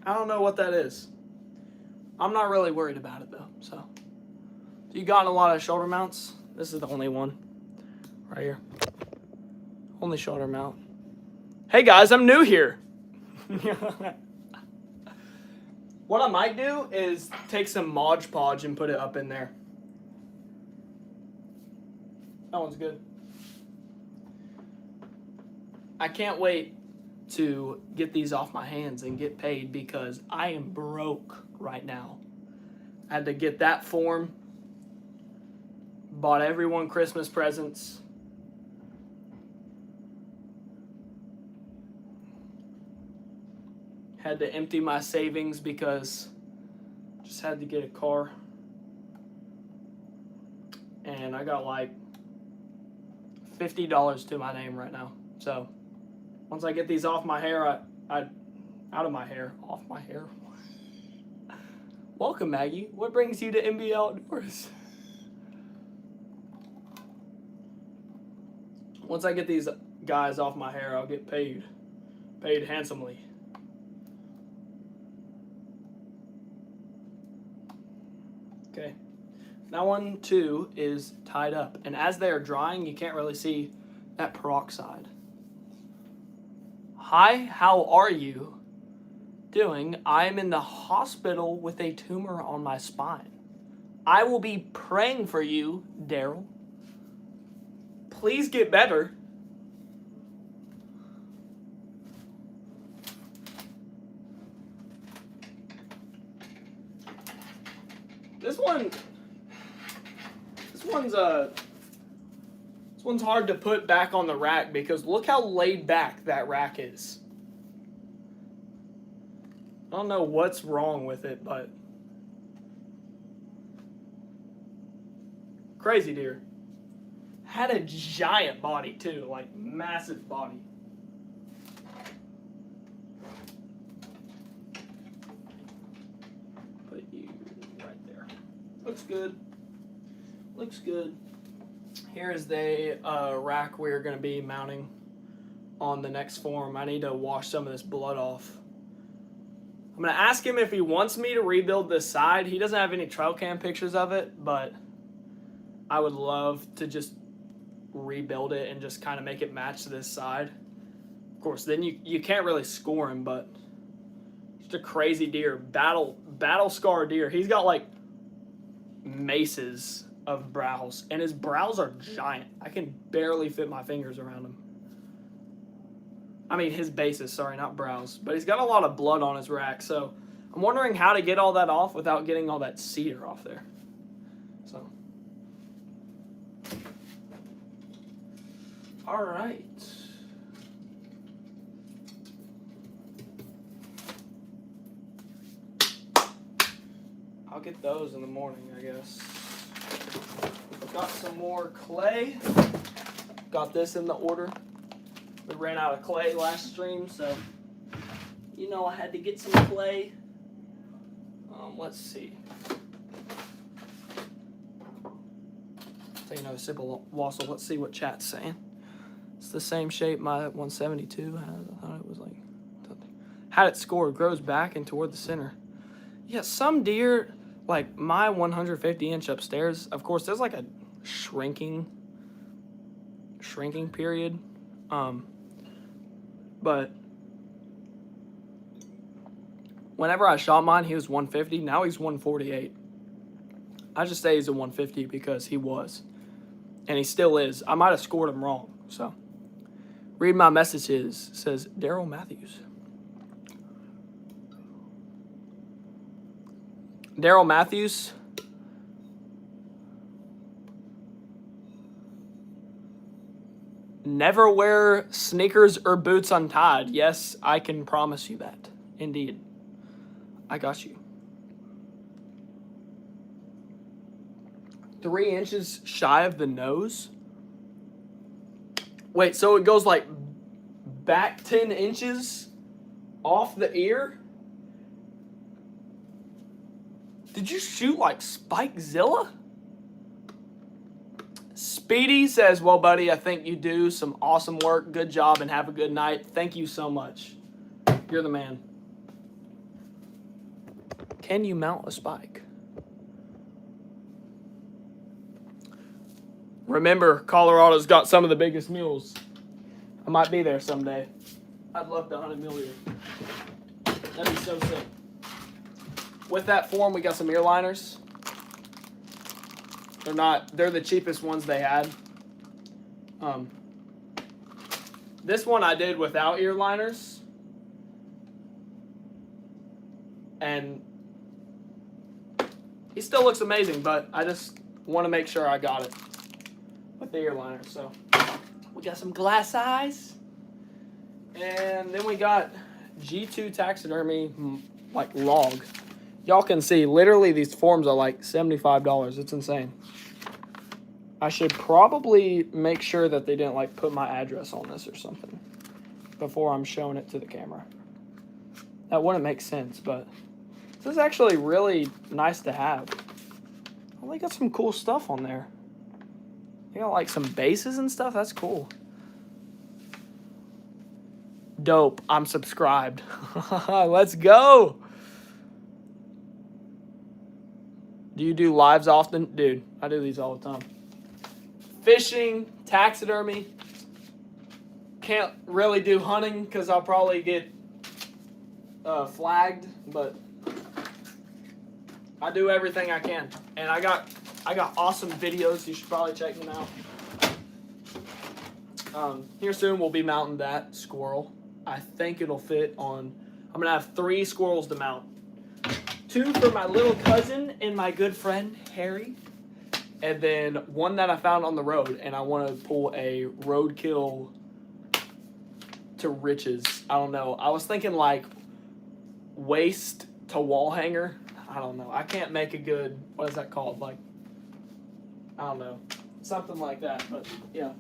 I don't know what that is. I'm not really worried about it though. So you got a lot of shoulder mounts. This is the only one right here. Only shoulder mount. Hey guys, I'm new here. What I might do is take some Mod Podge and put it up in there. That one's good. I can't wait to get these off my hands and get paid because I am broke right now. I had to get that form. Bought everyone Christmas presents. Had to empty my savings because just had to get a car. And I got like $50 to my name right now. So once I get these off my hair, off my hair. Welcome, Maggie. What brings you to MBA Outdoors? Once I get these guys off my hair, I'll get paid handsomely. Okay, that one too is tied up, and as they are drying, you can't really see that peroxide. Hi, how are you doing? I am in the hospital with a tumor on my spine. I will be praying for you, Daryl. Please get better. This one's hard to put back on the rack because look how laid back that rack is. I don't know what's wrong with it, but crazy deer. Had a giant body too, like massive body. Put you right there. Looks good. Looks good. Here is the rack we're going to be mounting on the next form. I need to wash some of this blood off. I'm going to ask him if he wants me to rebuild this side. He doesn't have any trail cam pictures of it, but I would love to just rebuild it and just kind of make it match to this side. Of course, then you can't really score him, but just a crazy deer. Battle scar deer. He's got like maces of brows, and his brows are giant. I can barely fit my fingers around him. I mean his bases, sorry, not brows. But he's got a lot of blood on his rack, so I'm wondering how to get all that off without getting all that cedar off there. So, all right. I'll get those in the morning, I guess. Got some more clay. Got this in the order. We ran out of clay last stream, so you know I had to get some clay. Let's see. Take another sip of wassail. Let's see what chat's saying. It's the same shape my 172 had. I thought it was like had it scored. Grows back and toward the center. Yeah, some deer, like my 150-inch upstairs, of course, there's like a shrinking period. But whenever I shot mine, he was 150. Now he's 148. I just say he's a 150 because he was. And he still is. I might have scored him wrong. So Read my messages, says Daryl Matthews. Daryl Matthews. Never wear sneakers or boots untied. Yes, I can promise you that. Indeed. I got you. 3 inches shy of the nose. Wait, so it goes like back 10 inches off the ear? Did you shoot like Spikezilla? Speedy says, well, buddy, I think you do some awesome work. Good job and have a good night. Thank you so much. You're the man. Can you mount a spike? Remember, Colorado's got some of the biggest mules. I might be there someday. I'd love to hunt a mule here. That'd be so sick. With that form, we got some ear liners. They're the cheapest ones they had. This one I did without ear liners. And he still looks amazing, but I just want to make sure I got it with the ear liner. So we got some glass eyes. And then we got G2 Taxidermy, like log. Y'all can see, literally these forms are like $75. It's insane. I should probably make sure that they didn't like put my address on this or something before I'm showing it to the camera. That wouldn't make sense, but this is actually really nice to have. Oh, they got some cool stuff on there. They got like some bases and stuff. That's cool. Dope. I'm subscribed. Let's go. Do you do lives often? Dude, I do these all the time. Fishing, taxidermy. Can't really do hunting because I'll probably get flagged, but I do everything I can. And I got awesome videos. You should probably check them out. Here soon we'll be mounting that squirrel. I think it'll fit on. I'm gonna have 3 squirrels to mount. 2 for my little cousin and my good friend Harry, and then 1 that I found on the road. And I want to pull a roadkill to riches. I don't know. I was thinking like waist to wall hanger. I don't know. I can't make a good. What is that called? Like, I don't know, something like that. But yeah.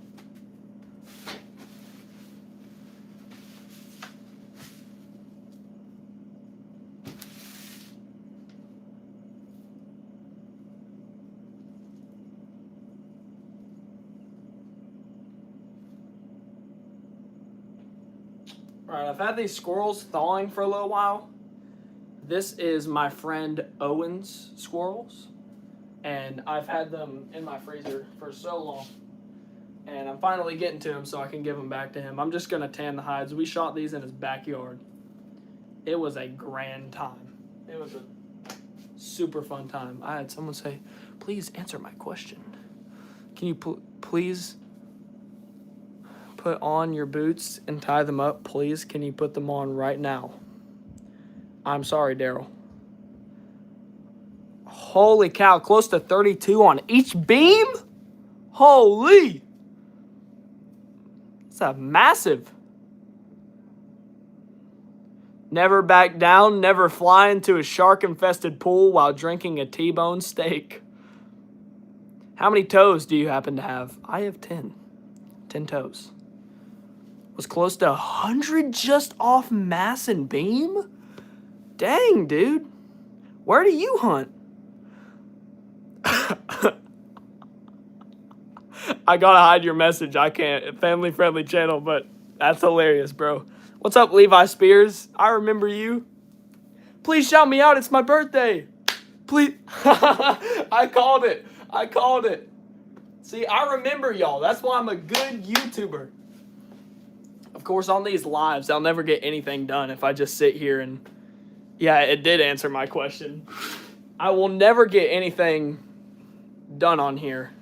Alright, I've had these squirrels thawing for a little while. This is my friend Owen's squirrels. And I've had them in my freezer for so long. And I'm finally getting to them so I can give them back to him. I'm just going to tan the hides. We shot these in his backyard. It was a grand time. It was a super fun time. I had someone say, please answer my question. Can you please put on your boots and tie them up, please? Can you put them on right now? I'm sorry, Daryl. Holy cow, close to 32 on each beam? Holy! It's a massive. Never back down, never fly into a shark-infested pool while drinking a T-bone steak. How many toes do you happen to have? I have 10. 10 toes. Was close to 100 just off mass and beam? Dang, dude. Where do you hunt? I gotta hide your message. I can't. Family-friendly channel, but that's hilarious, bro. What's up, Levi Spears? I remember you. Please shout me out. It's my birthday. Please. I called it. I called it. See, I remember y'all. That's why I'm a good YouTuber. Of course, on these lives, I'll never get anything done if I just sit here and... Yeah, it did answer my question. I will never get anything done on here.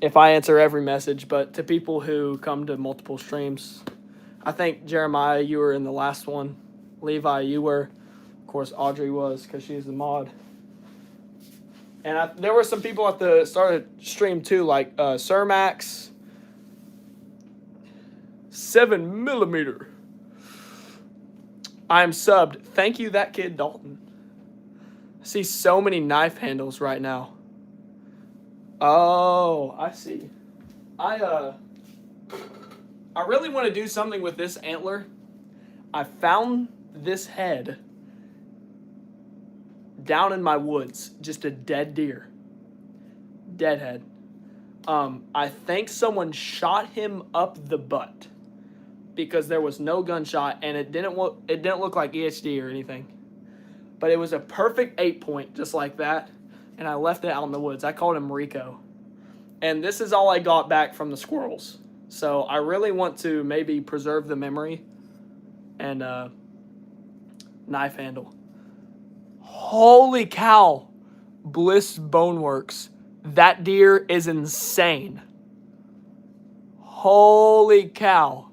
if I answer every message, but to people who come to multiple streams, I think Jeremiah, you were in the last one. Levi, you were. Of course, Audrey was because she's the mod. And there were some people at the start of the stream too, like Sir Max, 7mm. I'm subbed. Thank you, that kid Dalton. I see so many knife handles right now. Oh, I see. I really want to do something with this antler. I found this head down in my woods, just a dead deer. Dead head. I think someone shot him up the butt because there was no gunshot and it didn't look like EHD or anything. But it was a perfect 8-point, just like that. And I left it out in the woods. I called him Rico. And this is all I got back from the squirrels. So I really want to maybe preserve the memory and knife handle. Holy cow. Bliss Boneworks. That deer is insane. Holy cow.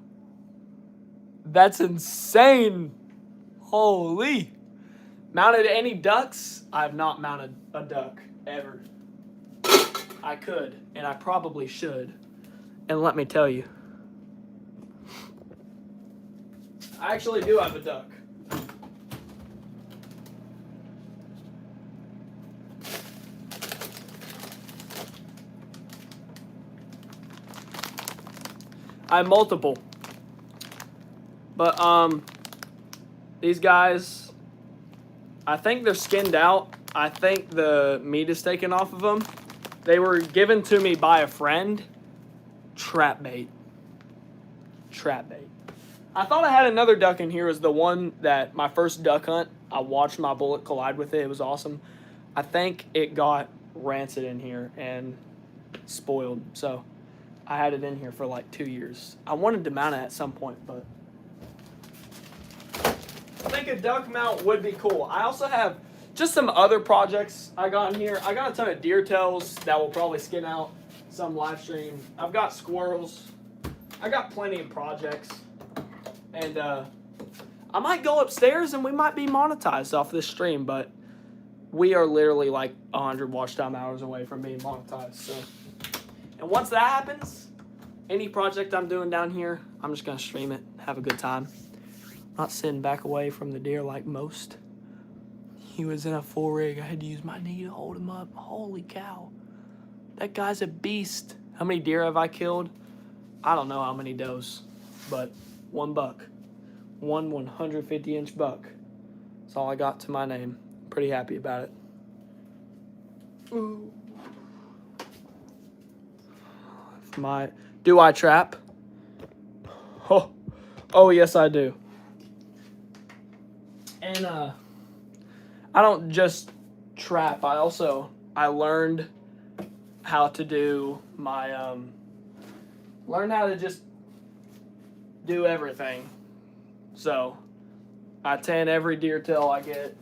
That's insane. Holy. Mounted any ducks? I have not mounted a duck ever. I could, and I probably should. And let me tell you, I actually do have a duck. I have multiple. But these guys, I think they're skinned out. I think the meat is taken off of them. They were given to me by a friend. Trap bait. Trap bait. I thought I had another duck in here. It was the one that my first duck hunt, I watched my bullet collide with it. It was awesome. I think it got rancid in here and spoiled. So I had it in here for like 2 years. I wanted to mount it at some point, but I think a duck mount would be cool. I also have just some other projects I got in here. I got a ton of deer tails that will probably skin out some live stream. I've got squirrels. I got plenty of projects. And I might go upstairs and we might be monetized off this stream, but we are literally like 100 watch time hours away from being monetized. So, and once that happens, any project I'm doing down here, I'm just going to stream it, have a good time. Not sitting back away from the deer like most. He was in a full rig. I had to use my knee to hold him up. Holy cow. That guy's a beast. How many deer have I killed? I don't know how many does, but one buck. One 150-inch buck. That's all I got to my name. Pretty happy about it. Ooh. Do I trap? Oh yes I do. And I don't just trap. I learned how to do my learned how to just do everything. So I tan every deer tail I get.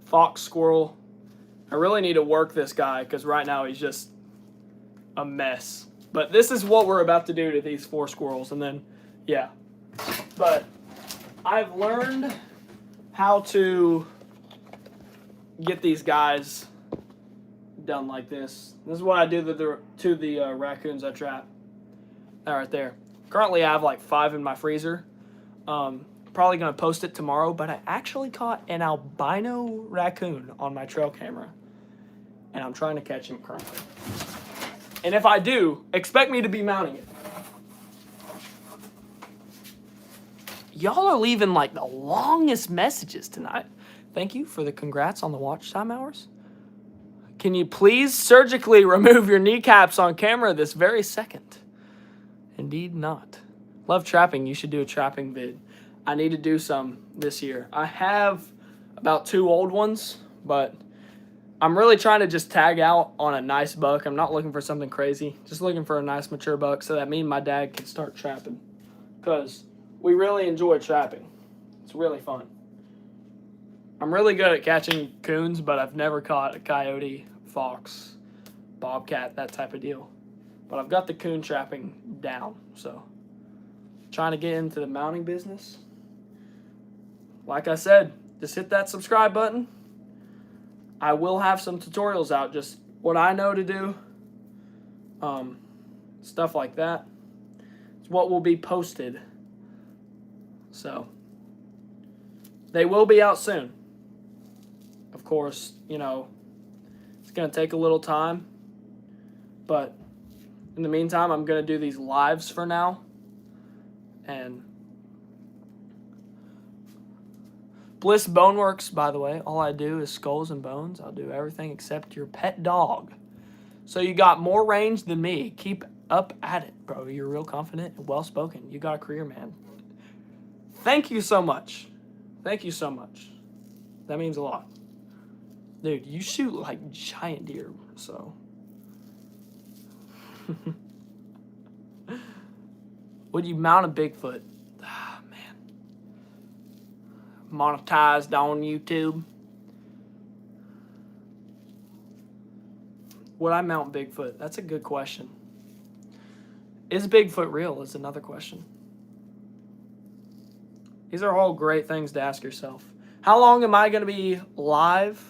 Fox squirrel. I really need to work this guy because right now he's just a mess. But this is what we're about to do to these 4 squirrels, and then yeah. But I've learned how to get these guys done like this. This is what I do to the raccoons I trap. That right there. Currently I have like 5 in my freezer. Probably going to post it tomorrow, but I actually caught an albino raccoon on my trail camera. And I'm trying to catch him currently. And if I do, expect me to be mounting it. Y'all are leaving like the longest messages tonight. Thank you for the congrats on the watch time hours. Can you please surgically remove your kneecaps on camera this very second? Indeed not. Love trapping. You should do a trapping vid. I need to do some this year. I have about 2 old ones, but I'm really trying to just tag out on a nice buck. I'm not looking for something crazy. Just looking for a nice mature buck so that me and my dad can start trapping. Because we really enjoy trapping. It's really fun. I'm really good at catching coons, but I've never caught a coyote, fox, bobcat, that type of deal. But I've got the coon trapping down, so trying to get into the mounting business. Like I said, just hit that subscribe button. I will have some tutorials out, just what I know to do, stuff like that. It's what will be posted. So they will be out soon. Of course, you know, it's going to take a little time, but in the meantime, I'm going to do these lives for now. And Bliss Boneworks, by the way, all I do is skulls and bones. I'll do everything except your pet dog. So you got more range than me. Keep up at it, bro. You're real confident and well-spoken. You got a career, man. Thank you so much. Thank you so much. That means a lot. Dude, you shoot like giant deer, so. Would you mount a Bigfoot? Ah, man. Monetized on YouTube. Would I mount Bigfoot? That's a good question. Is Bigfoot real is another question. These are all great things to ask yourself. How long am I going to be live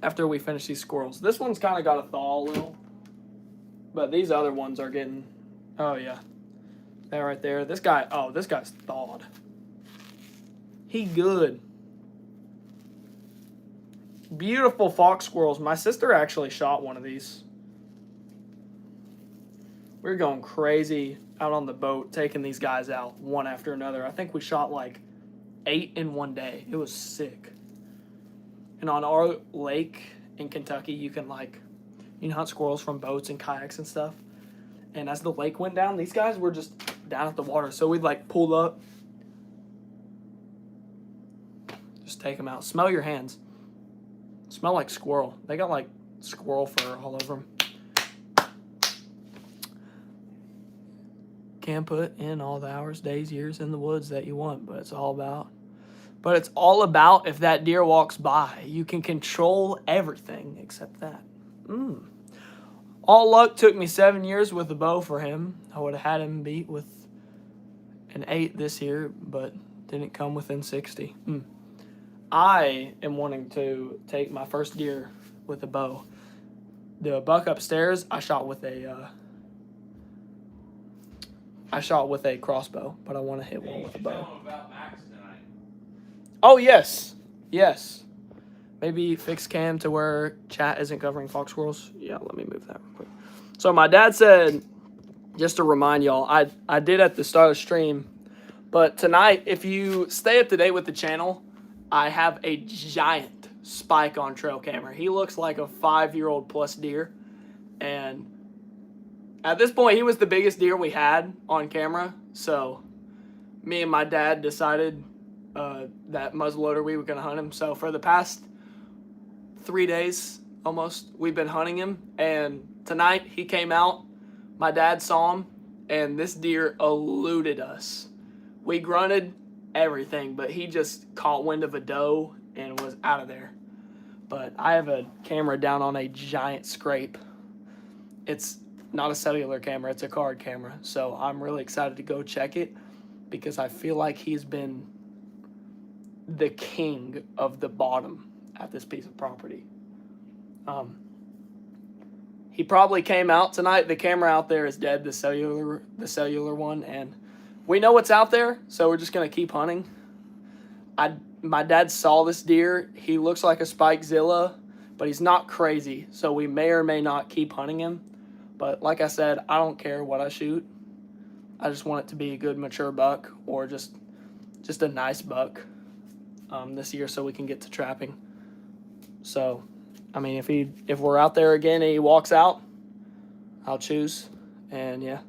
after we finish these squirrels? This one's kind of got to thaw a little. But these other ones are getting... Oh, yeah. That right there. This guy... Oh, this guy's thawed. He good. Beautiful fox squirrels. My sister actually shot one of these. We were going crazy out on the boat, taking these guys out one after another. I think we shot like 8 in one day. It was sick. And on our lake in Kentucky, you can like... You know, hunt squirrels from boats and kayaks and stuff. And as the lake went down, these guys were just down at the water. So we'd like pull up. Just take them out. Smell your hands. Smell like squirrel. They got like squirrel fur all over them. Can put in all the hours, days, years in the woods that you want, but it's all about if that deer walks by. You can control everything except that. All luck took me 7 years with a bow for him. I would have had him beat with an 8 this year, but didn't come within 60. I am wanting to take my first deer with a bow. The buck upstairs, I shot with a crossbow, but I want to hit one with a bow. Oh yes, yes. Maybe fix cam to where chat isn't covering fox squirrels. Yeah, let me move that real quick. So my dad said, just to remind y'all, I did at the start of the stream, but tonight, if you stay up to date with the channel, I have a giant spike on trail camera. He looks like a 5-year-old plus deer. And at this point, he was the biggest deer we had on camera. So me and my dad decided that muzzleloader, we were going to hunt him. So for the past 3 days almost, we've been hunting him. And tonight he came out, my dad saw him, and this deer eluded us. We grunted everything, but he just caught wind of a doe and was out of there. But I have a camera down on a giant scrape. It's not a cellular camera, it's a card camera. So I'm really excited to go check it because I feel like he's been the king of the bottom at this piece of property. He probably came out tonight. The camera out there is dead, the cellular one, and we know what's out there, so we're just gonna keep hunting. My dad saw this deer. He looks like a spikezilla, but he's not crazy, so we may or may not keep hunting him. But like I said, I don't care what I shoot. I just want it to be a good mature buck or just a nice buck this year so we can get to trapping. So, I mean, if we're out there again and he walks out, I'll choose. And yeah.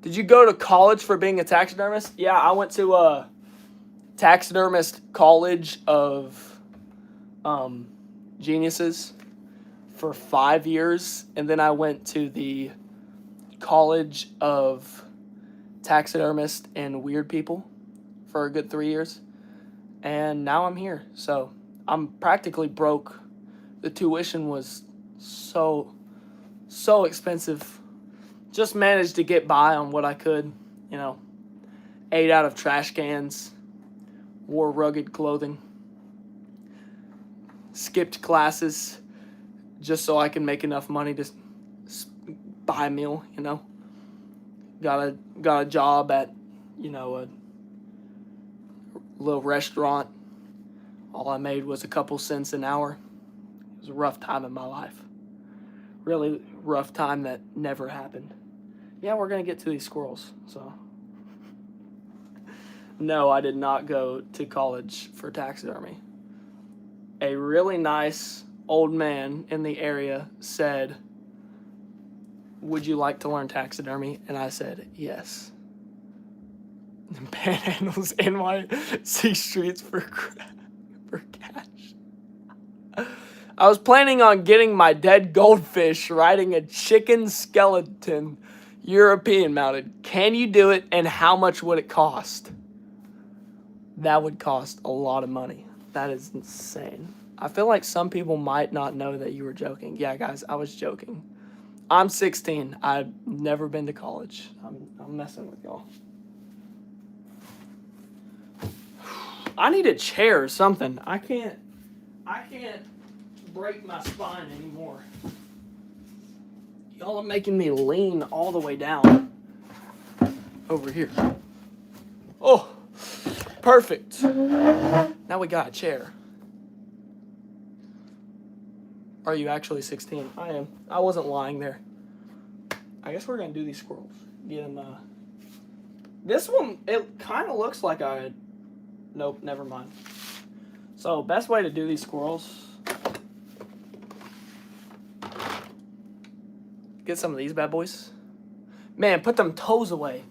Did you go to college for being a taxidermist? Yeah, I went to a taxidermist college of geniuses for 5 years. And then I went to the college of taxidermist and weird people for a good 3 years. And now I'm here. So I'm practically broke the tuition was so expensive. Just managed to get by on what I could, ate out of trash cans, wore rugged clothing, skipped classes just so I can make enough money to buy a meal, Got a job at, a little restaurant. All I made was a couple cents an hour. It was a rough time in my life. Really rough time that never happened. Yeah, we're going to get to these squirrels, so. No, I did not go to college for taxidermy. A really nice old man in the area said, "Would you like to learn taxidermy?" And I said, yes. Panhandles NYC streets for cash. I was planning on getting my dead goldfish riding a chicken skeleton European mounted. Can you do it, and how much would it cost? That would cost a lot of money. That is insane. I feel like some people might not know that you were joking. Yeah, guys, I was joking. I'm 16. I've never been to college. I'm messing with y'all. I need a chair or something. I can't break my spine anymore. Y'all are making me lean all the way down over here. Oh, perfect. Now we got a chair. Are you actually 16? I am. I wasn't lying there. I guess we're going to do these squirrels. Get them, This one, it kind of looks like Nope, never mind. So, best way to do these squirrels. Get some of these bad boys. Man, put them toes away.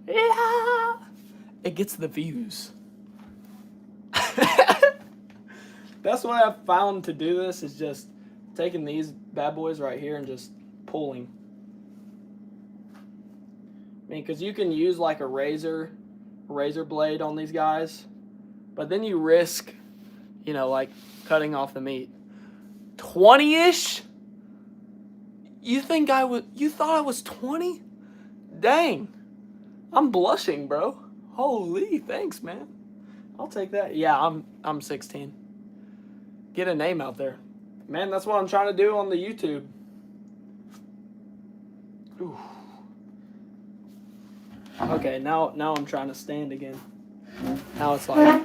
Yeah! It gets the views. Best way I've found to do this is just taking these bad boys right here and just pulling. I mean, because you can use like a razor blade on these guys, but then you risk, like cutting off the meat. 20-ish? You thought I was 20? Dang. I'm blushing, bro. Holy, thanks, man. I'll take that. Yeah, I'm 16. Get a name out there. Man, that's what I'm trying to do on the YouTube. Ooh. Okay, now I'm trying to stand again. Now it's like,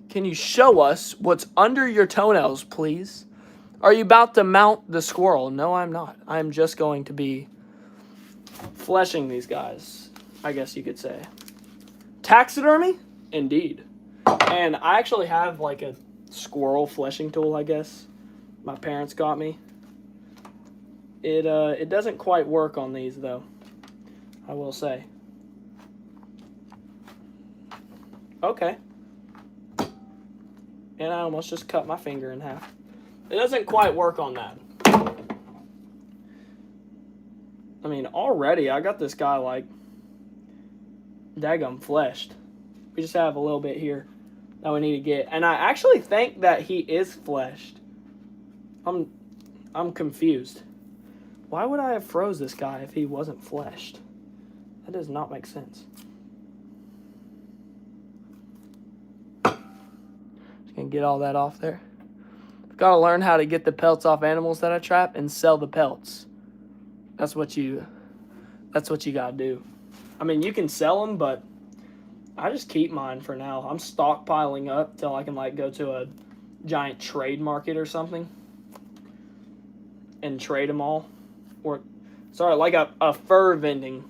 can you show us what's under your toenails, please? Are you about to mount the squirrel? No, I'm not. I'm just going to be fleshing these guys, I guess you could say. Taxidermy? Indeed. And I actually have like a squirrel fleshing tool, I guess. My parents got me. It doesn't quite work on these though, I will say. Okay. And I almost just cut my finger in half. It doesn't quite work on that. I mean, already I got this guy like daggum fleshed. We just have a little bit here that we need to get. And I actually think that he is fleshed. I'm confused. Why would I have froze this guy if he wasn't fleshed? That does not make sense. Just gonna get all that off there. I've got to learn how to get the pelts off animals that I trap and sell the pelts. That's what you gotta do. I mean, you can sell them, but I just keep mine for now. I'm stockpiling up till I can like go to a giant trade market or something and trade them all. Or, sorry, like a fur vending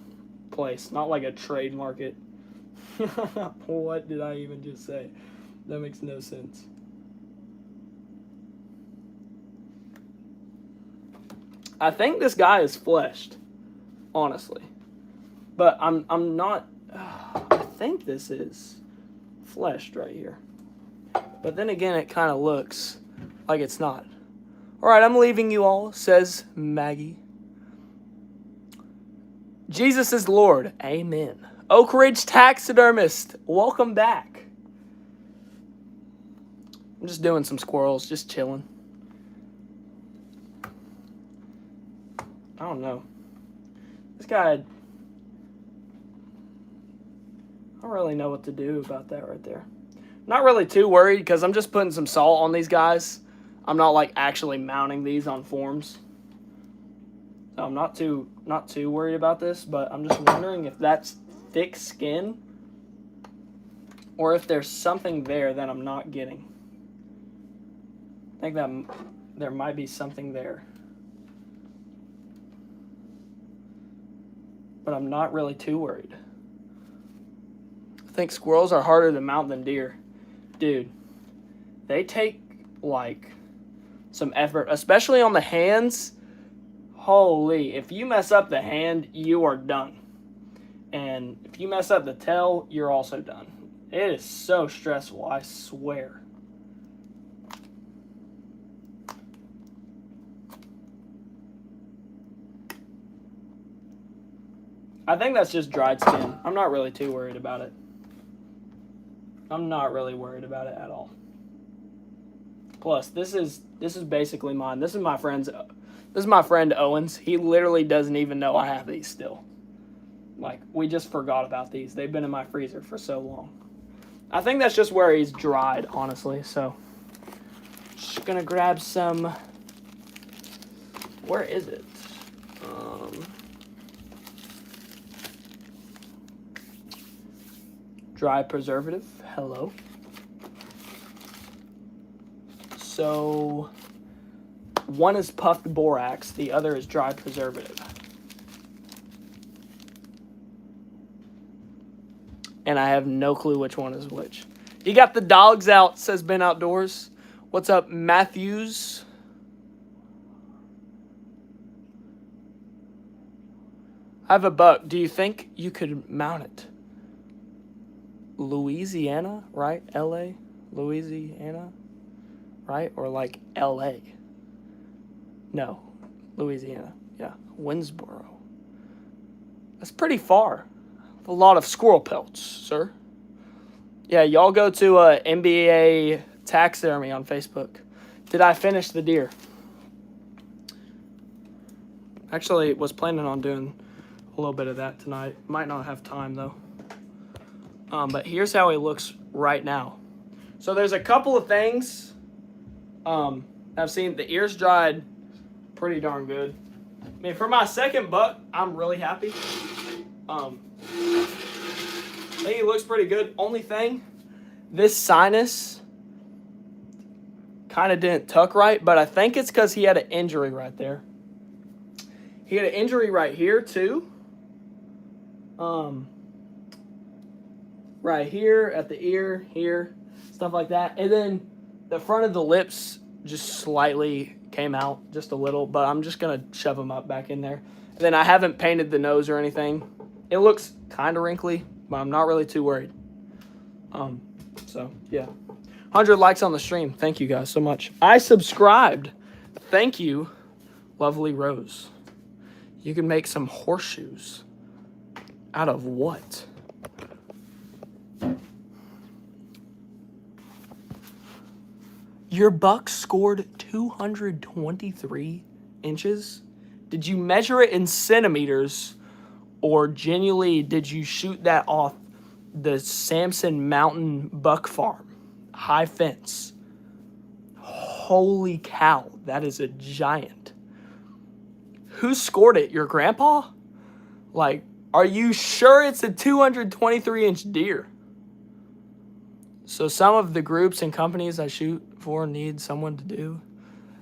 place, not like a trade market. What did I even just say? That makes no sense. I think this guy is fleshed, honestly. But I'm not, I think this is fleshed right here. But then again, it kind of looks like it's not. All right, I'm leaving you all, says Maggie. Jesus is Lord. Amen. Oak Ridge Taxidermist, welcome back. I'm just doing some squirrels, just chilling. I don't know. This guy, I don't really know what to do about that right there. Not really too worried because I'm just putting some salt on these guys. I'm not like actually mounting these on forms. So I'm not too worried about this, but I'm just wondering if that's thick skin or if there's something there that I'm not getting. I think that there might be something there. But I'm not really too worried. I think squirrels are harder to mount than deer. Dude, they take like some effort, especially on the hands. Holy, if you mess up the hand, you are done. And if you mess up the tail, you're also done. It is so stressful, I swear. I think that's just dried skin. I'm not really too worried about it. I'm not really worried about it at all. Plus, this is basically mine. This is my friend Owen's. He literally doesn't even know I have these still. Like, we just forgot about these. They've been in my freezer for so long. I think that's just where he's dried, honestly. So, just gonna grab some. Where is it? Dry preservative. Hello. So, one is puffed borax, the other is dry preservative. And I have no clue which one is which. You got the dogs out, says MBAOutdoors. What's up, Matthews? I have a buck. Do you think you could mount it? Louisiana, right? LA? Louisiana? Right? Or like LA? No. Louisiana. Yeah. Winsboro. That's pretty far. A lot of squirrel pelts, sir. Yeah, y'all go to MBA Taxidermy on Facebook. Did I finish the deer? Actually, was planning on doing a little bit of that tonight. Might not have time, though. But here's how he looks right now. So there's a couple of things I've seen. The ears dried pretty darn good. I mean, for my second buck, I'm really happy. I think he looks pretty good. Only thing, this sinus kind of didn't tuck right, but I think it's because he had an injury right there. He had an injury right here, too. Right here, at the ear, here, stuff like that. And then the front of the lips just slightly came out, just a little, but I'm just going to shove them up back in there. And then I haven't painted the nose or anything. It looks kind of wrinkly, but I'm not really too worried. So, yeah. 100 likes on the stream. Thank you guys so much. I subscribed. Thank you, lovely Rose. You can make some horseshoes. Out of what? Your buck scored 223 inches? Did you measure it in centimeters, or genuinely did you shoot that off the Samson Mountain Buck Farm? High fence. Holy cow, that is a giant. Who scored it? Your grandpa? Like, are you sure it's a 223-inch deer? So some of the groups and companies I shoot for need someone to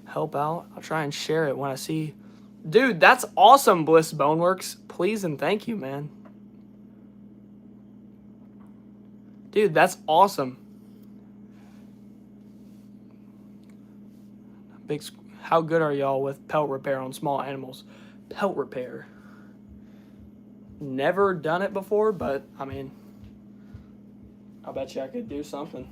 help out. I'll try and share it when I see. Dude, that's awesome, Bliss Boneworks. Please and thank you, man. Dude, that's awesome. How good are y'all with pelt repair on small animals? Pelt repair. Never done it before, but I mean, I bet you I could do something.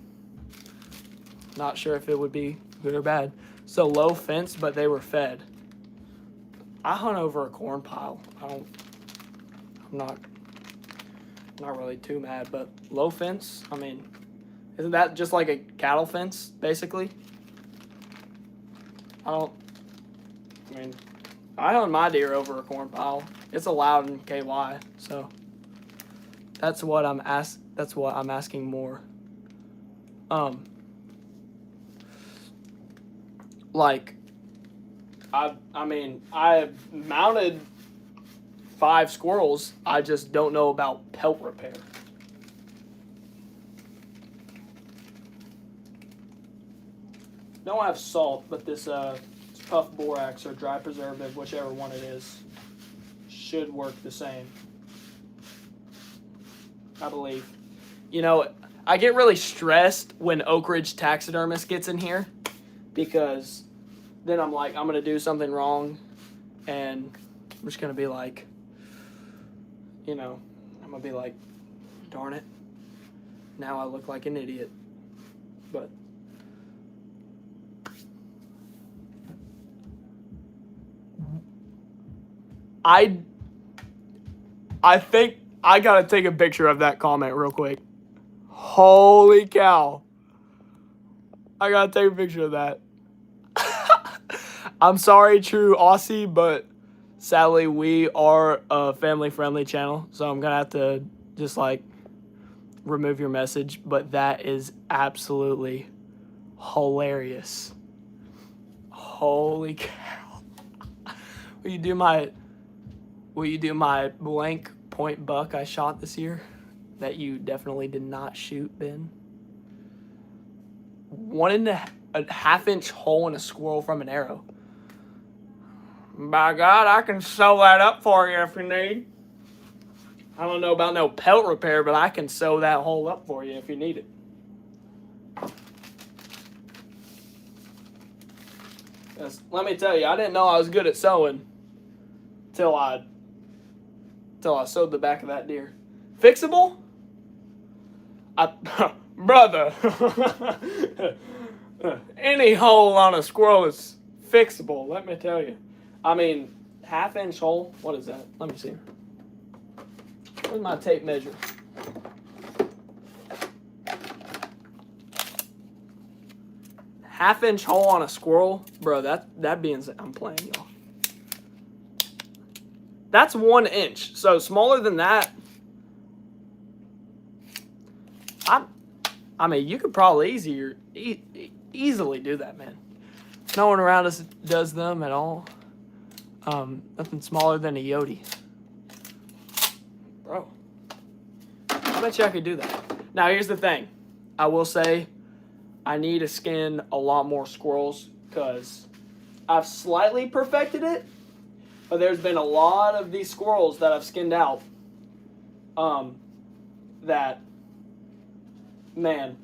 Not sure if it would be good or bad. So low fence, but they were fed. I hunt over a corn pile. I'm not really too mad, but low fence, I mean, isn't that just like a cattle fence, basically? I hunt my deer over a corn pile. It's allowed in KY, so that's what I'm asking more. Like, I mean, I've mounted 5 squirrels. I just don't know about pelt repair. Don't have salt, but this puff borax or dry preservative, whichever one it is, should work the same. I believe. You know, I get really stressed when Oak Ridge taxidermist gets in here because then I'm like, I'm going to do something wrong and I'm just going to be like, you know, I'm going to be like, darn it, now I look like an idiot. But I think I gotta take a picture of that comment real quick. Holy cow. I gotta take a picture of that. I'm sorry, True Aussie, but sadly we are a family-friendly channel, so I'm gonna have to just like remove your message, but that is absolutely hilarious. Holy cow. Will you do my blank point buck I shot this year that you definitely did not shoot, Ben? 1.5 inch hole in a squirrel from an arrow. By God, I can sew that up for you if you need. I don't know about no pelt repair, but I can sew that hole up for you if you need it. Let me tell you, I didn't know I was good at sewing till I sewed the back of that deer. Fixable? Brother, any hole on a squirrel is fixable, let me tell you. I mean, 1/2 inch hole, what is that? Let me see. Where's my tape measure? Half inch hole on a squirrel? Bro, that'd be insane. I'm playing, y'all. That's 1 inch. So smaller than that. I mean, you could probably easily do that, man. No one around us does them at all. Nothing smaller than a Yodi. Bro. I bet you I could do that. Now, here's the thing. I will say I need to skin a lot more squirrels because I've slightly perfected it. But there's been a lot of these squirrels that I've skinned out that, man,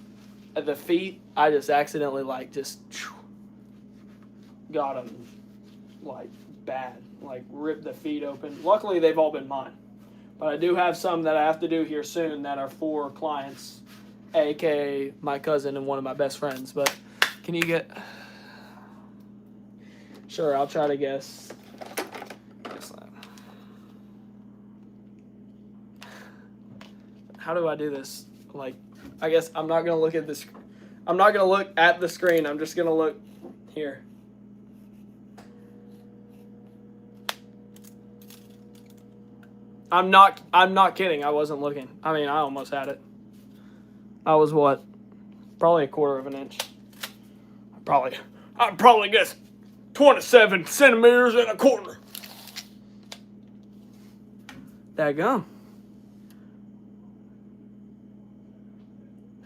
at the feet, I just accidentally, like, just got them, like, bad. Like, ripped the feet open. Luckily, they've all been mine. But I do have some that I have to do here soon that are for clients, a.k.a. my cousin and one of my best friends. But can you get... Sure, I'll try to guess... How do I do this? Like, I guess I'm not gonna look at this. I'm not gonna look at the screen. I'm just gonna look here. I'm not kidding. I wasn't looking. I mean, I almost had it. I was what? Probably 1/4 inch. I'd probably guess 27 centimeters and 1/4. Daggum.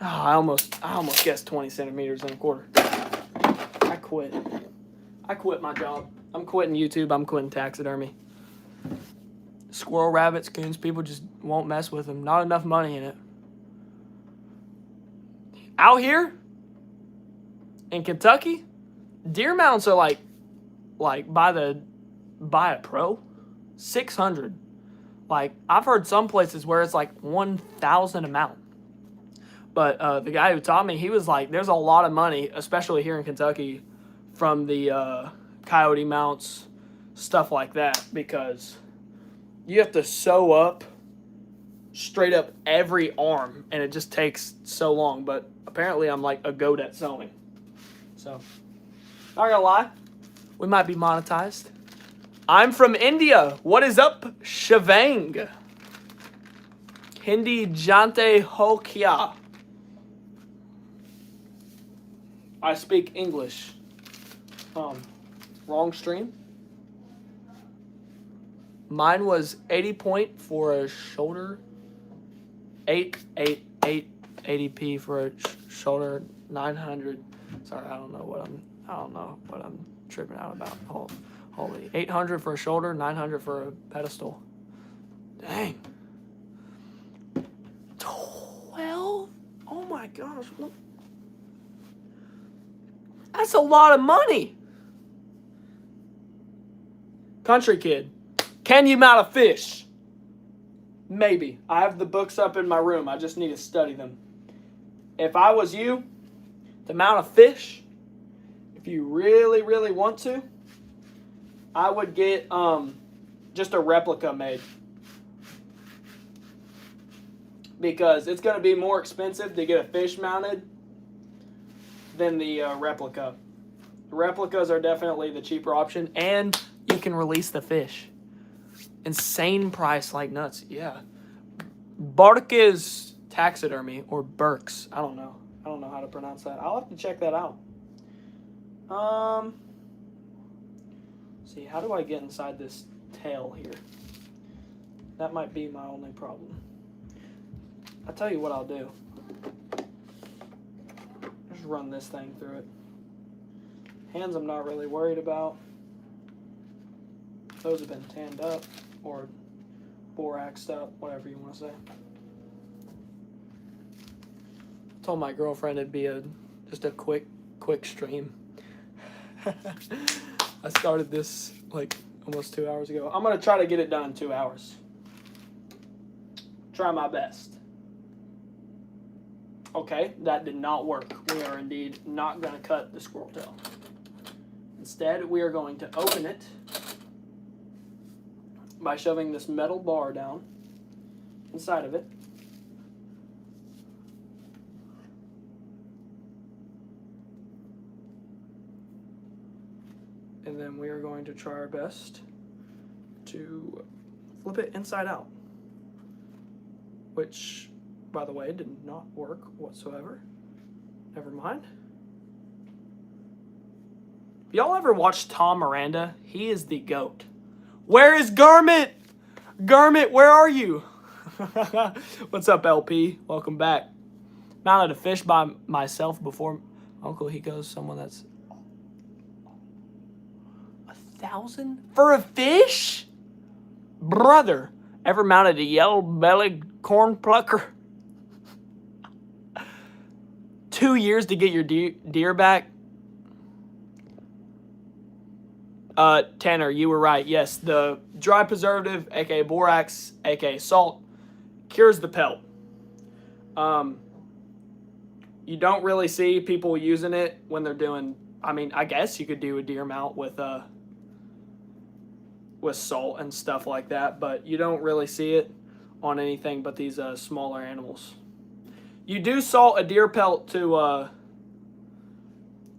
Oh, I almost guessed 20 centimeters and 1/4. I quit my job. I'm quitting YouTube. I'm quitting taxidermy. Squirrel, rabbits, coons, people just won't mess with them. Not enough money in it. Out here in Kentucky, deer mounts are like by a pro, 600. Like, I've heard some places where it's like 1,000 a mount. But the guy who taught me, he was like, there's a lot of money, especially here in Kentucky, from the coyote mounts, stuff like that, because you have to sew up straight up every arm, and it just takes so long. But apparently I'm like a goat at sewing. So, not gonna lie, we might be monetized. I'm from India. What is up, Shavang? Hindi jante ho kya? I speak English. Wrong stream. Mine was 80 point for a shoulder. 80p for a shoulder. 900. Sorry, I don't know what I'm tripping out about. Holy 800 for a shoulder, 900 for a pedestal. Dang. 12? Oh my gosh. That's a lot of money. Country kid. Can you mount a fish? Maybe. I have the books up in my room. I just need to study them. If I was you, to mount a fish, if you really, really want to, I would get just a replica made. Because it's going to be more expensive to get a fish mounted than the replica. The replicas are definitely the cheaper option, and you can release the fish. Insane price like nuts, yeah. Bark's Taxidermy, or Burks. I don't know how to pronounce that. I'll have to check that out. See, how do I get inside this tail here? That might be my only problem. I'll tell you what I'll do. Just run this thing through it. Hands I'm not really worried about. Those have been tanned up or boraxed up, whatever you want to say. I told my girlfriend it'd be just a quick stream. I started this like almost 2 hours ago. I'm going to try to get it done in 2 hours. Try my best. Okay, that did not work. We are indeed not going to cut the squirrel tail. Instead, we are going to open it by shoving this metal bar down inside of it. And then we are going to try our best to flip it inside out. Which, by the way, did not work whatsoever. Never mind. Y'all ever watch Tom Miranda? He is the GOAT. Where is Garment? Garment, where are you? What's up, LP? Welcome back. Mounted a fish by myself before Uncle he goes someone that's 1,000 for a fish? Brother, ever mounted a yellow-bellied corn plucker? 2 years to get your deer back? Tanner, you were right. Yes, the dry preservative, aka borax, aka salt, cures the pelt. You don't really see people using it when they're doing. I mean, I guess you could do a deer mount with salt and stuff like that, but you don't really see it on anything but these smaller animals. You do salt a deer pelt to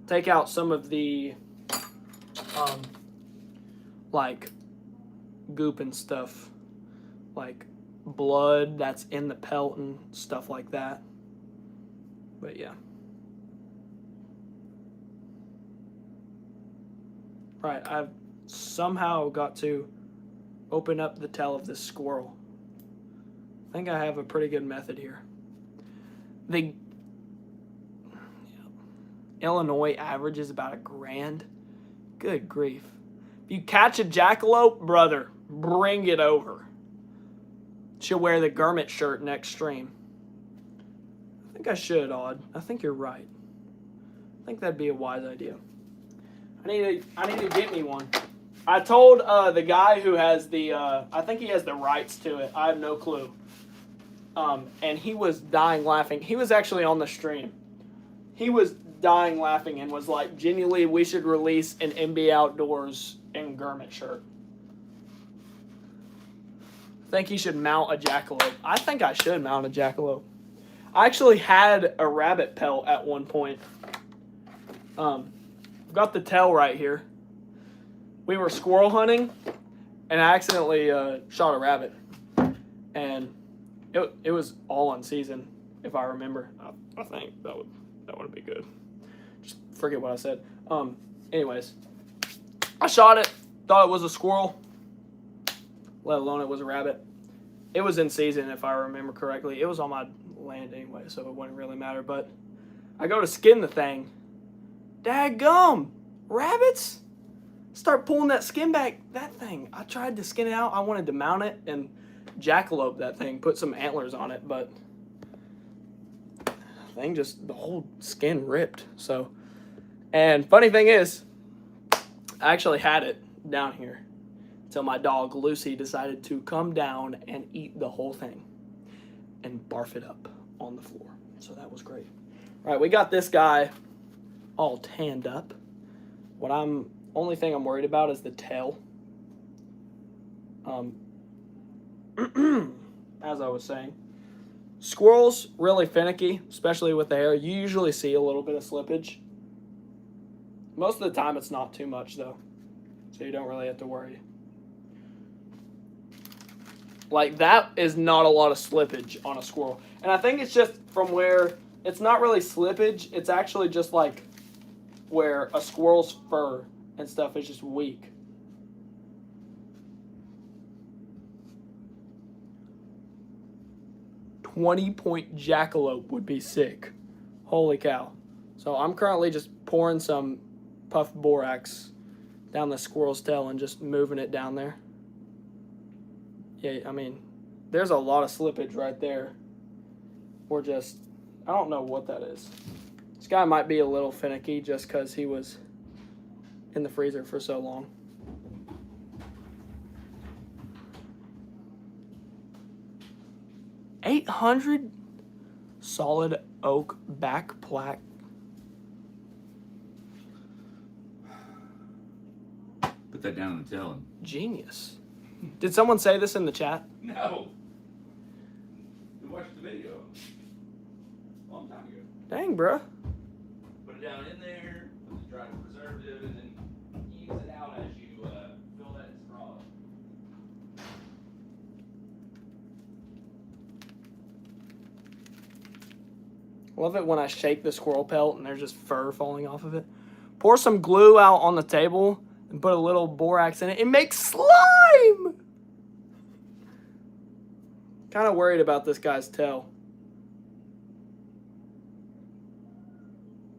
take out some of the like goop and stuff, like blood that's in the pelt and stuff like that. But yeah. Right, I've somehow got to open up the tail of this squirrel. I think I have a pretty good method here. The Illinois average is about $1,000. Good grief. If you catch a jackalope, brother, bring it over. She'll wear the garment shirt next stream. I think I should, Odd. I think you're right. I think that'd be a wise idea. I need to get me one. I told the guy who has the, I think he has the rights to it. I have no clue. And he was dying laughing. He was actually on the stream. He was dying laughing and was like, genuinely, we should release an MBAOutdoors and garment shirt. I think he should mount a jackalope. I think I should mount a jackalope. I actually had a rabbit pelt at one point. Got the tail right here. We were squirrel hunting, and I accidentally shot a rabbit, and it was all on season, if I remember. I think that would be good. Just forget what I said. Anyways, I shot it. Thought it was a squirrel, let alone it was a rabbit. It was in season, if I remember correctly. It was on my land anyway, so it wouldn't really matter. But I go to skin the thing. Dadgum! Rabbits? Start pulling that skin back. That thing, I tried to skin it out. I wanted to mount it and jackalope that thing, put some antlers on it, but thing just, the whole skin ripped. So, and funny thing is, I actually had it down here until my dog Lucy decided to come down and eat the whole thing and barf it up on the floor. So that was great. All right, we got this guy all tanned up. Only thing I'm worried about is the tail. As I was saying, squirrels really finicky, especially with the hair. You usually see a little bit of slippage. Most of the time, it's not too much though, so you don't really have to worry. Like, that is not a lot of slippage on a squirrel, and I think it's just from where it's not really slippage. It's actually just like where a squirrel's fur and stuff is just weak. .20 jackalope would be sick. Holy cow. So I'm currently just pouring some puff borax down the squirrel's tail and just moving it down there. Yeah, I mean, there's a lot of slippage right there. Or just, I don't know what that is. This guy might be a little finicky just because he was in the freezer for so long. $800 solid oak back plaque. Put that down in the tail. Genius. Did someone say this in the chat? No. We watched the video a long time ago. Dang, bruh. Put it down in there, put the dried preservative, and then ease it out as you fill that straw. Love it when I shake the squirrel pelt and there's just fur falling off of it. Pour some glue out on the table and put a little borax in it. It makes slime! Kind of worried about this guy's tail.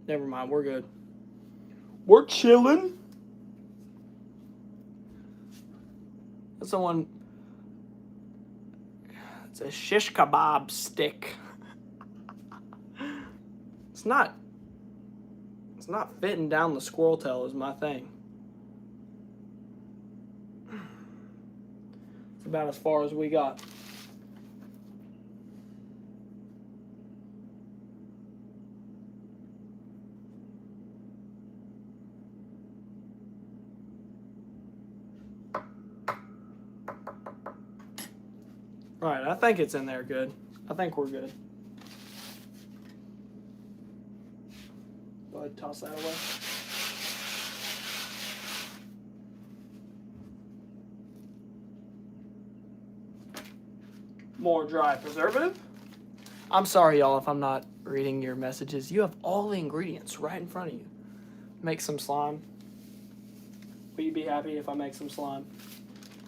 Never mind, we're good. We're chilling. That's someone. It's a shish kebab stick. It's not fitting down the squirrel tail is my thing. It's about as far as we got. All right, I think it's in there good. I think we're good. Go ahead and toss that away. More dry preservative. I'm sorry, y'all, if I'm not reading your messages. You have all the ingredients right in front of you. Make some slime. Will you be happy if I make some slime?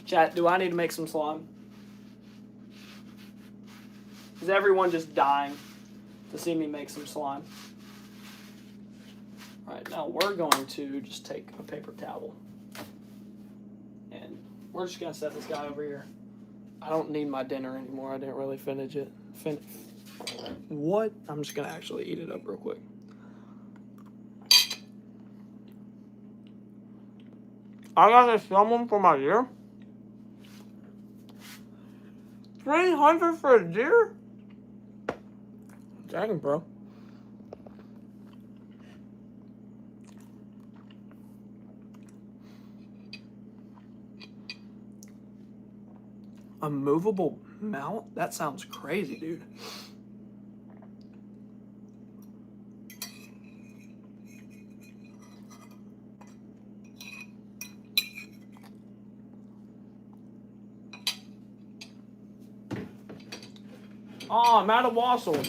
Chat, do I need to make some slime? Is everyone just dying to see me make some slime? All right, now we're going to just take a paper towel and we're just gonna set this guy over here. I don't need my dinner anymore. I didn't really finish it. What? I'm just gonna actually eat it up real quick. I got this salmon for my deer. $300 for a deer? Dang, bro. A movable mount? That sounds crazy, dude. Oh, I'm out of wassail.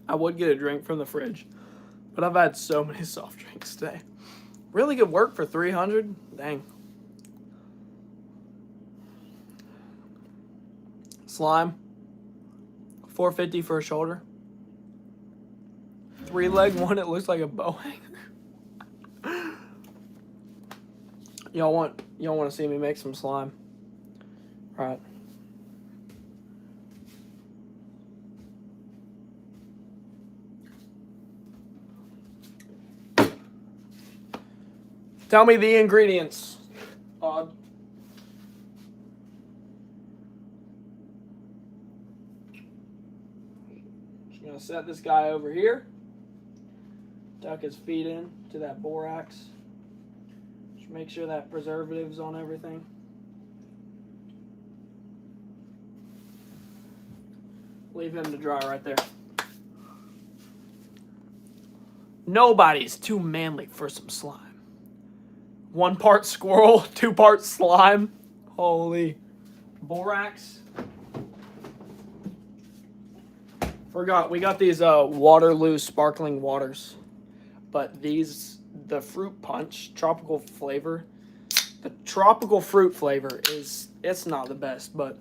I would get a drink from the fridge, but I've had so many soft drinks today. Really good work for 300. Dang. Slime. 450 for a shoulder. 3-leg one. It looks like a bow hanger. Y'all want to see me make some slime? All right. Tell me the ingredients. Odd. Just gonna set this guy over here. Tuck his feet in to that borax. Just make sure that preservative's on everything. Leave him to dry right there. Nobody's too manly for some slime. 1 part squirrel, 2 parts slime. Holy. Borax. Forgot, we got these Waterloo sparkling waters. But these, the fruit punch, tropical flavor. The tropical fruit flavor it's not the best, but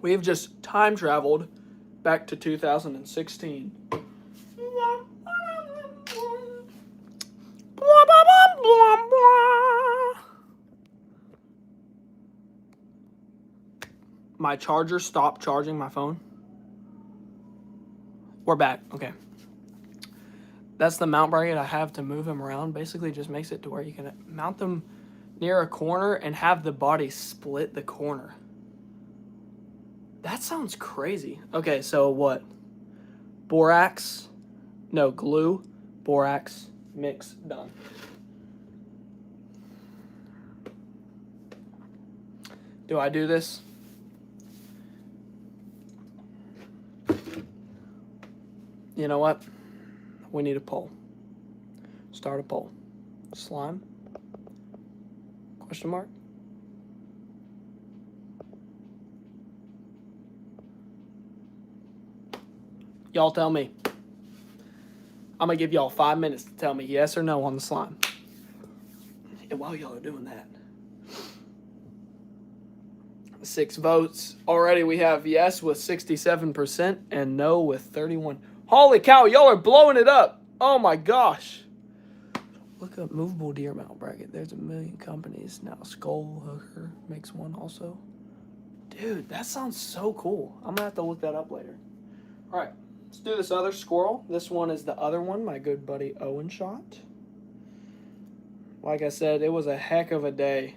we have just time traveled back to 2016. My charger stopped charging my phone. We're back. Okay. That's the mount bracket I have to move him around. Basically just makes it to where you can mount them near a corner and have the body split the corner. That sounds crazy. Okay, so what? Borax. No, glue. Borax. Mix. Done. Do I do this? You know what? We need a poll. Start a poll. Slime? Question mark? Y'all tell me. I'm going to give y'all 5 minutes to tell me yes or no on the slime. And while y'all are doing that, 6 votes. Already we have yes with 67% and no with 31. Holy cow, y'all are blowing it up. Oh my gosh. Look up movable deer mount bracket. There's a million companies now. Skull Hooker makes one also. Dude, that sounds so cool. I'm going to have to look that up later. All right. Let's do this other squirrel. This one is the other one, my good buddy Owen shot. Like I said, it was a heck of a day.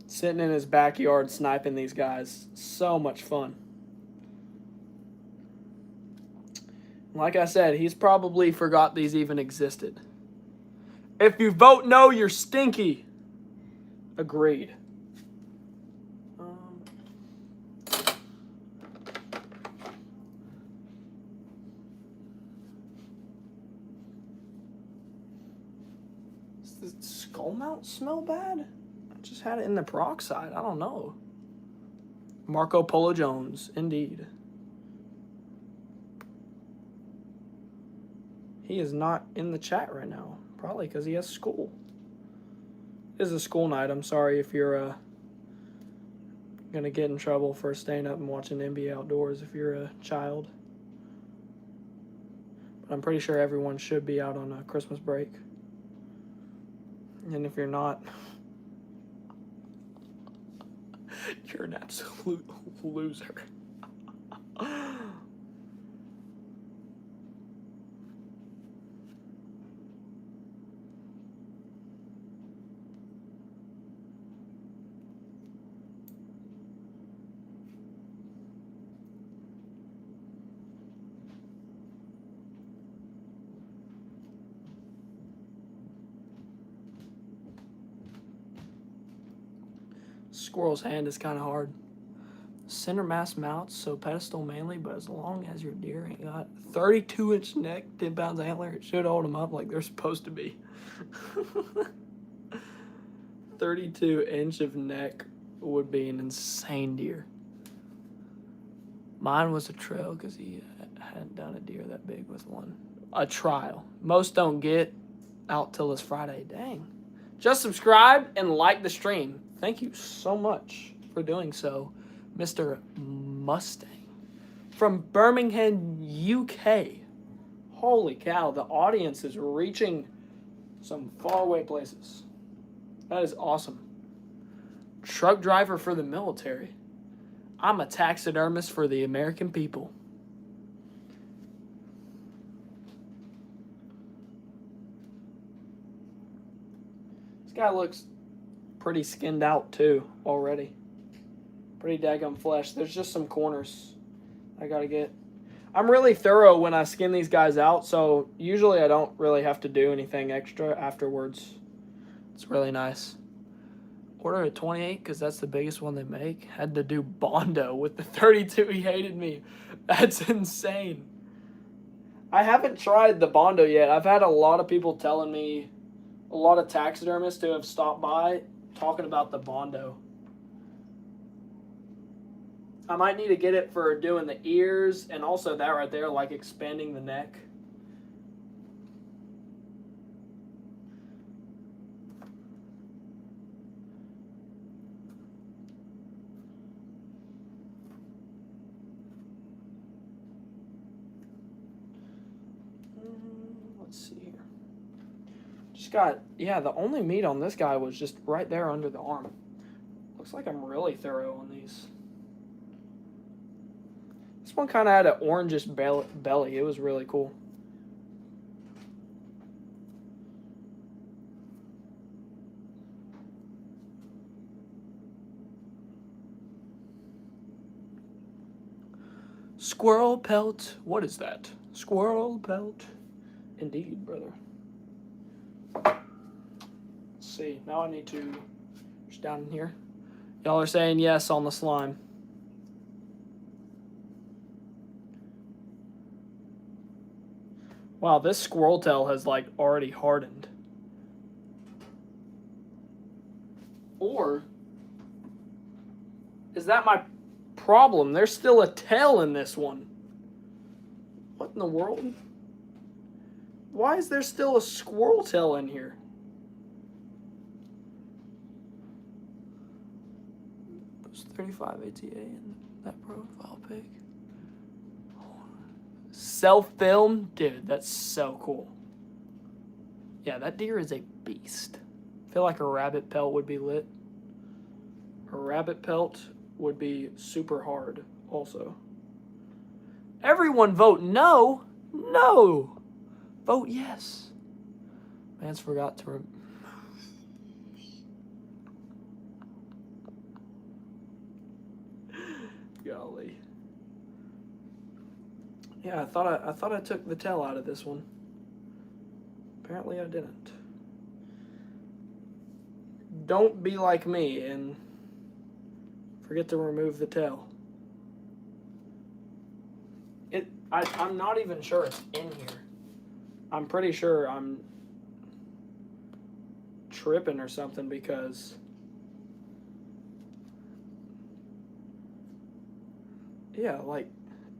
Sitting in his backyard sniping these guys. So much fun. Like I said, he's probably forgot these even existed. If you vote no, you're stinky. Agreed. Does the skull mount smell bad? I just had it in the peroxide. I don't know. Marco Polo Jones, indeed. He is not in the chat right now. Probably because he has school. It is a school night. I'm sorry if you're going to get in trouble for staying up and watching NBA Outdoors if you're a child. But I'm pretty sure everyone should be out on a Christmas break. And if you're not, you're an absolute loser. Squirrel's hand is kind of hard. center mass mounts, so pedestal mainly, but as long as your deer ain't got 32-inch neck, 10 pounds antler, it should hold them up like they're supposed to be. 32-inch of neck would be an insane deer. Mine was a trail because he hadn't done a deer that big with one. A trial. Most don't get out till this Friday. Dang. Just subscribe and like the stream. Thank you so much for doing so, Mr. Mustang. From Birmingham, UK. Holy cow, the audience is reaching some faraway places. That is awesome. Truck driver for the military. I'm a taxidermist for the American people. This guy looks pretty skinned out too already. Pretty daggum flesh. There's just some corners I gotta get. I'm really thorough when I skin these guys out, so usually I don't really have to do anything extra afterwards. It's really nice. Order a 28 because that's the biggest one they make. Had to do Bondo with the 32. He hated me. That's insane. I haven't tried the Bondo yet. I've had a lot of people telling me, a lot of taxidermists who have stopped by talking about the Bondo. I might need to get it for doing the ears and also that right there, like expanding the neck. Let's see here. Just got, yeah, the only meat on this guy was just right there under the arm. Looks like I'm really thorough on these. This one kind of had an orangish belly. It was really cool. Squirrel pelt. What is that? Squirrel pelt. Indeed, brother. Let's see. Now I need to... Just down in here. Y'all are saying yes on the slime. Wow, this squirrel tail has like already hardened. Or is that my problem? There's still a tail in this one. What in the world? Why is there still a squirrel tail in here? There's 35 ATA in that profile pic. Self-film? Dude, that's so cool. Yeah, that deer is a beast. I feel like a rabbit pelt would be lit. A rabbit pelt would be super hard also. Everyone vote no. No. Vote yes. Man's forgot to golly. Yeah, I thought I took the tail out of this one. Apparently I didn't. Don't be like me and forget to remove the tail. I'm not even sure it's in here. I'm pretty sure I'm tripping or something because yeah, like,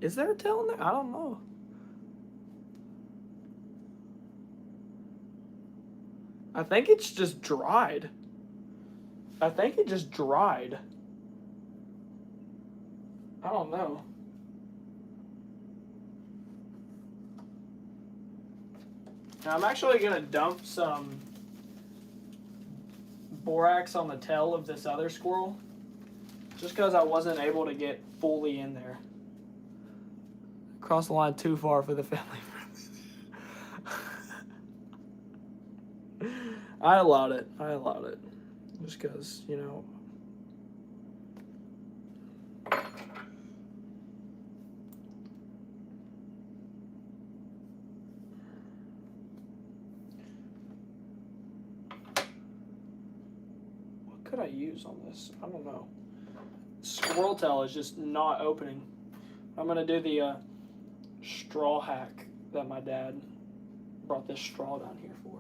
is there a tail in there? I don't know. I think it's just dried. I think it just dried. I don't know. Now I'm actually going to dump some borax on the tail of this other squirrel just because I wasn't able to get fully in there. Cross the line too far for the family friends. I allowed it. Just because, you know. What could I use on this? I don't know. squirrel tail is just not opening. I'm gonna do the straw hack that my dad brought this straw down here for.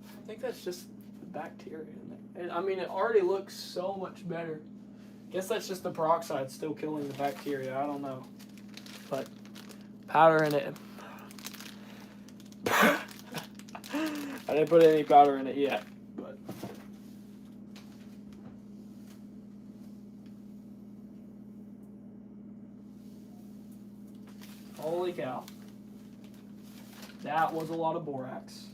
I think that's just the bacteria in there. And I mean, it already looks so much better. Guess that's just the peroxide still killing the bacteria. I don't know. But powder in it. I didn't put any powder in it yet. But holy cow. That was a lot of borax.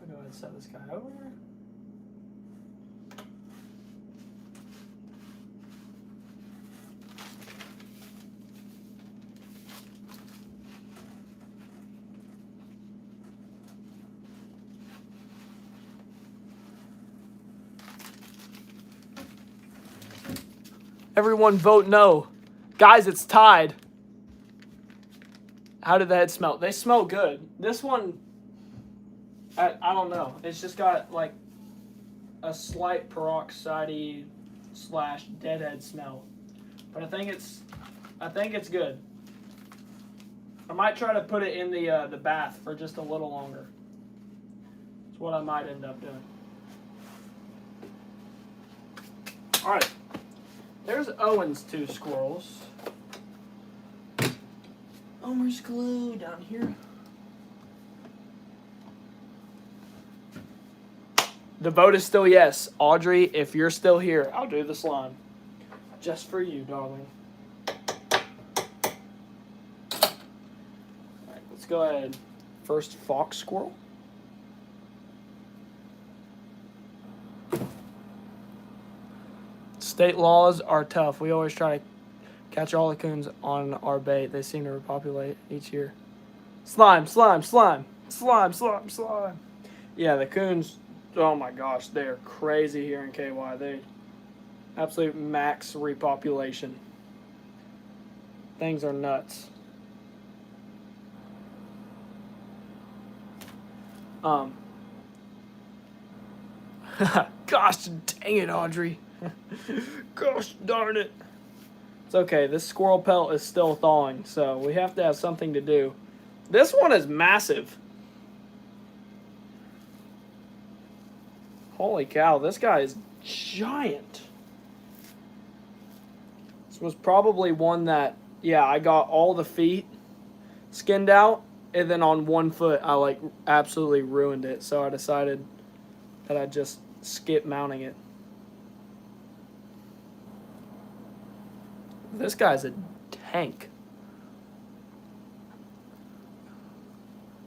I'll go ahead and set this guy over. Everyone vote no. Guys, it's tied. How did the head smell? They smell good. This one, I don't know. It's just got like a slight peroxide / deadhead smell. But I think it's good. I might try to put it in the bath for just a little longer. That's what I might end up doing. All right. There's Owen's 2 squirrels. Elmer's glue down here. The vote is still yes. Audrey, if you're still here, I'll do the slime. Just for you, darling. Alright, let's go ahead. First fox squirrel. State laws are tough. We always try to catch all the coons on our bait. They seem to repopulate each year. Slime, slime, slime. Slime, slime, slime. Yeah, the coons, oh my gosh, they're crazy here in KY. They absolute max repopulation. Things are nuts. Gosh dang it, Audrey. Gosh darn it. It's okay. This squirrel pelt is still thawing, so we have to have something to do. This one is massive. Holy cow, this guy is giant. This was probably one that, yeah, I got all the feet skinned out, and then on one foot I like absolutely ruined it, so I decided that I'd just skip mounting it. This guy's a tank.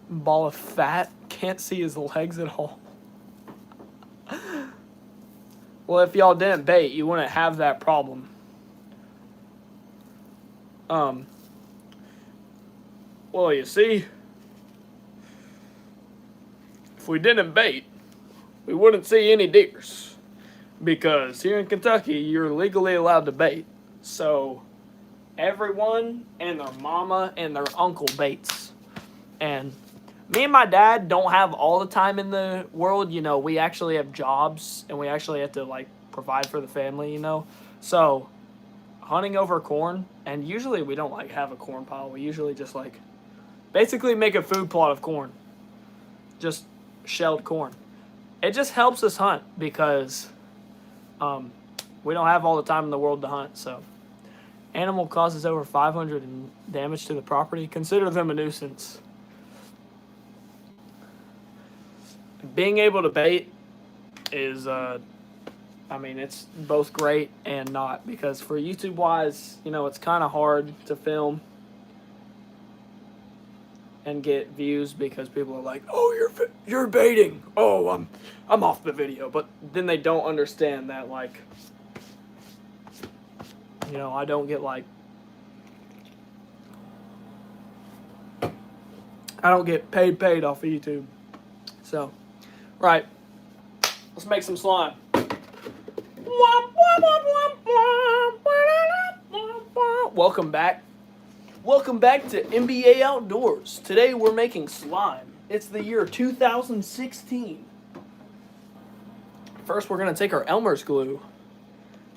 Ball of fat. Can't see his legs at all. Well, if y'all didn't bait, you wouldn't have that problem. Well, you see, if we didn't bait, we wouldn't see any deers. Because here in Kentucky, you're legally allowed to bait. So everyone and their mama and their uncle baits. And me and my dad don't have all the time in the world. You know, we actually have jobs and we actually have to like provide for the family, you know. So hunting over corn, and usually we don't like have a corn pile. We usually just like basically make a food plot of corn. Just shelled corn. It just helps us hunt because we don't have all the time in the world to hunt, so. Animal causes over 500 in damage to the property. Consider them a nuisance. Being able to bait is, I mean, it's both great and not. Because for YouTube-wise, you know, it's kind of hard to film and get views because people are like, "Oh, you're baiting. Oh, I'm off the video." But then they don't understand that, like, you know, I don't get like, I don't get paid off of YouTube. So, right, let's make some slime. Womp womp. Welcome back. Welcome back to MBA Outdoors. Today we're making slime. It's the year 2016. First, we're going to take our Elmer's glue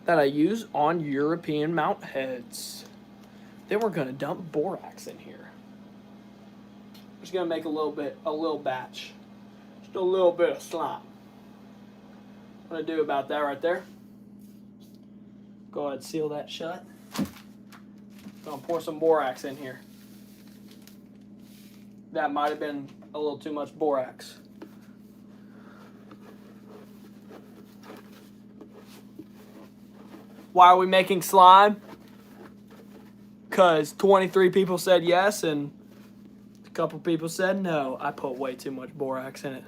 that I use on European mount heads. Then we're going to dump borax in here. Just going to make a little batch. Just a little bit of slime. I'm going to do about that right there. Go ahead and seal that shut. Gonna pour some borax in here. That might have been a little too much borax. Why are we making slime? Because 23 people said yes and a couple people said no. I put way too much borax in it.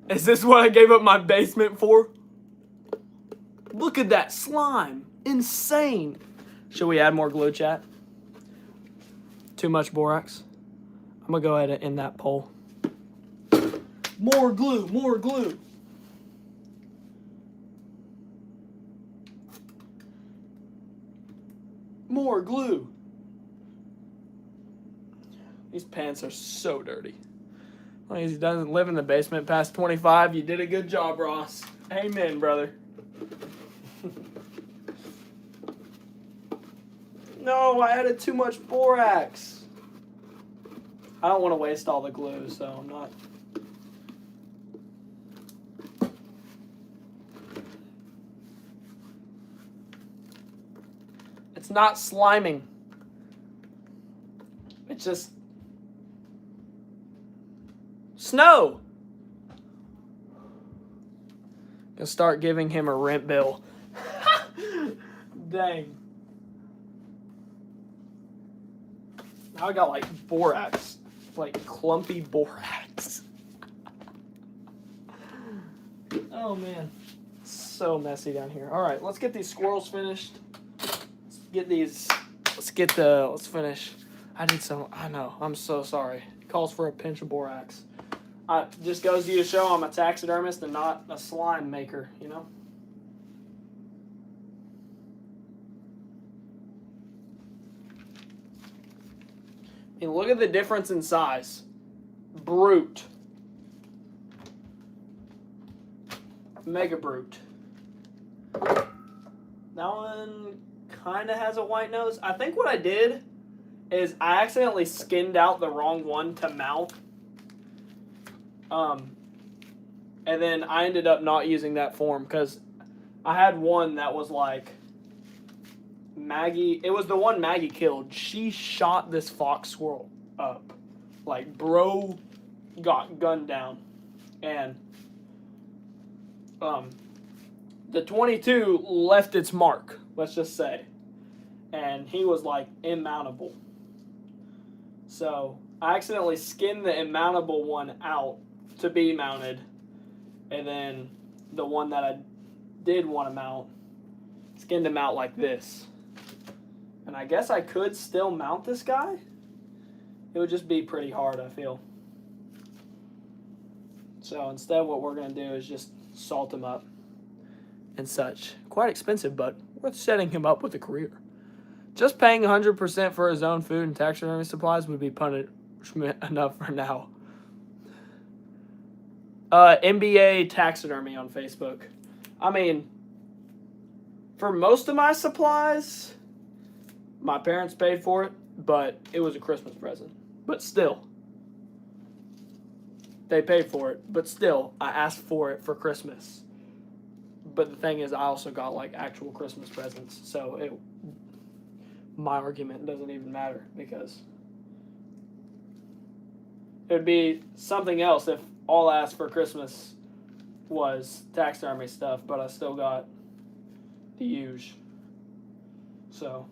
Is this what I gave up my basement for? Look at that slime. Insane. Should we add more glue, chat? Too much borax? I'm going to go ahead and end that poll. More glue, more glue. More glue. These pants are so dirty. As long as he doesn't live in the basement past 25, you did a good job, Ross. Amen, brother. No, I added too much borax. I don't want to waste all the glue, so I'm not. It's not sliming. It's just snow. Gonna start giving him a rent bill. Dang. Now I got like borax, like clumpy borax. Oh man, so messy down here. All right, let's get these squirrels finished. Let's finish. I need some. I know. I'm so sorry. It calls for a pinch of borax. Just goes to you to show I'm a taxidermist and not a slime maker, you know? I mean, look at the difference in size. Brute. Mega brute. That one kind of has a white nose. I think what I did is I accidentally skinned out the wrong one to mount. And then I ended up not using that form because I had one that was like Maggie. It was the one Maggie killed. She shot this fox squirrel up. Like, bro got gunned down. And the 22 left its mark, let's just say. And he was like immountable. So I accidentally skinned the immountable one out to be mounted, and then the one that I did want to mount, skinned him out like this. And I guess I could still mount this guy. It would just be pretty hard, I feel. So instead what we're going to do is just salt him up and such. Quite expensive, but worth setting him up with a career. Just paying 100% for his own food and taxidermy supplies would be punishment enough for now. MBA Taxidermy on Facebook. I mean, for most of my supplies, my parents paid for it, but it was a Christmas present. But still, they paid for it, but still, I asked for it for Christmas. But the thing is, I also got like actual Christmas presents, so my argument doesn't even matter because it would be something else if all I asked for Christmas was taxidermy stuff, but I still got the huge. So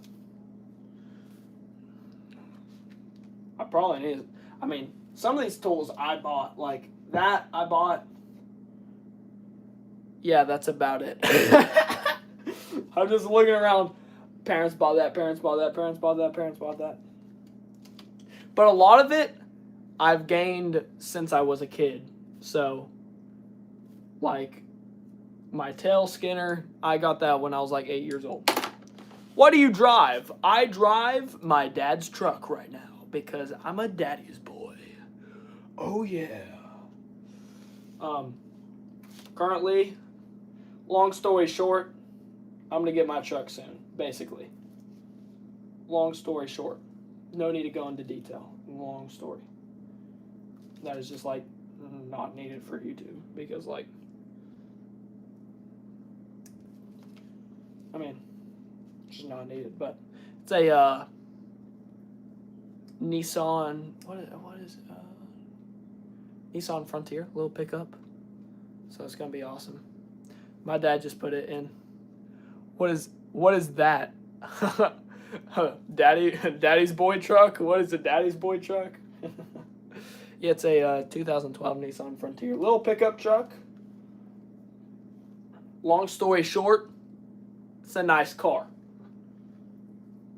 I probably need. I mean, some of these tools I bought, like that I bought. Yeah, that's about it. I'm just looking around. Parents bought that, parents bought that, parents bought that, parents bought that. But a lot of it I've gained since I was a kid. So, like, my tail skinner, I got that when I was like 8 years old. What do you drive? I drive my dad's truck right now because I'm a daddy's boy. Oh yeah. Currently, long story short, I'm gonna get my truck soon, basically. Long story short. No need to go into detail. Long story. That is just like not needed for YouTube because like I mean it's just not needed, but it's a Nissan what is Nissan Frontier, little pickup. So it's gonna be awesome. My dad just put it in. What is that? Daddy's boy truck? What is a daddy's boy truck? Yeah, it's a 2012 Nissan Frontier. Little pickup truck. Long story short, it's a nice car.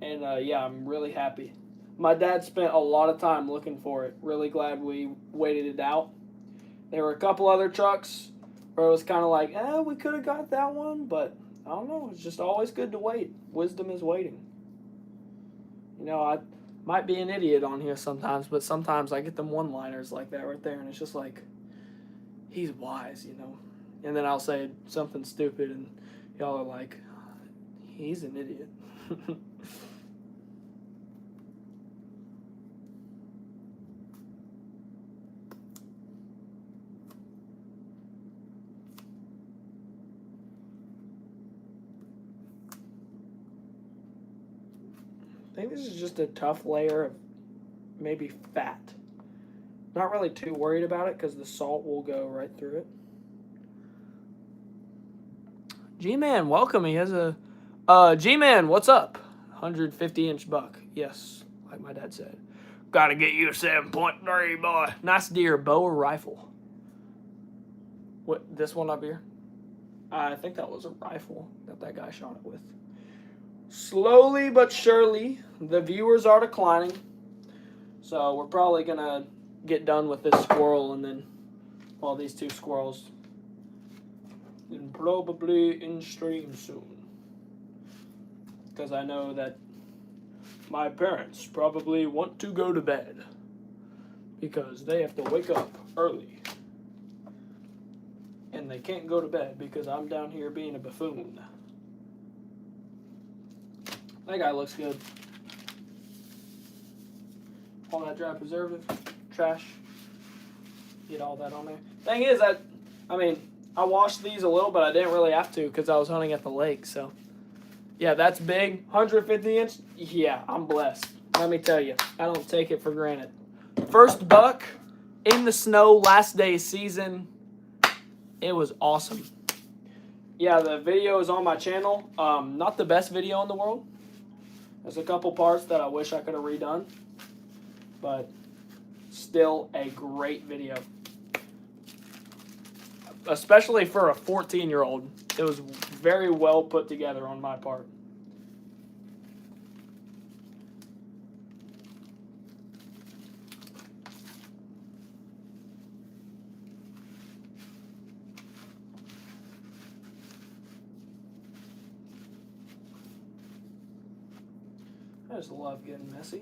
And yeah, I'm really happy. My dad spent a lot of time looking for it. Really glad we waited it out. There were a couple other trucks where it was kind of like, we could have got that one, but I don't know. It's just always good to wait. Wisdom is waiting. You know, I might be an idiot on here sometimes, but sometimes I get them one-liners like that right there, and it's just like, he's wise, you know. And then I'll say something stupid, and y'all are like, he's an idiot. I think this is just a tough layer of maybe fat. Not really too worried about it because the salt will go right through it. G-Man, welcome. He has a... G-Man, what's up? 150-inch buck. Yes, like my dad said. Gotta get you a 7.3, boy. Nice deer, bow or rifle? What, this one up here? I think that was a rifle that guy shot it with. Slowly but surely, the viewers are declining. So we're probably going to get done with this squirrel and then, well, these two squirrels. And probably in stream soon. Because I know that my parents probably want to go to bed. Because they have to wake up early. And they can't go to bed because I'm down here being a buffoon. That guy looks good. All that dry preservative, trash. Get all that on there. Thing is that, I washed these a little, but I didn't really have to because I was hunting at the lake. So, yeah, that's big. 150 inch. Yeah, I'm blessed. Let me tell you, I don't take it for granted. First buck in the snow, last day of season. It was awesome. Yeah, the video is on my channel. Not the best video in the world. There's a couple parts that I wish I could have redone, but still a great video. Especially for a 14-year-old. It was very well put together on my part. I just love getting messy.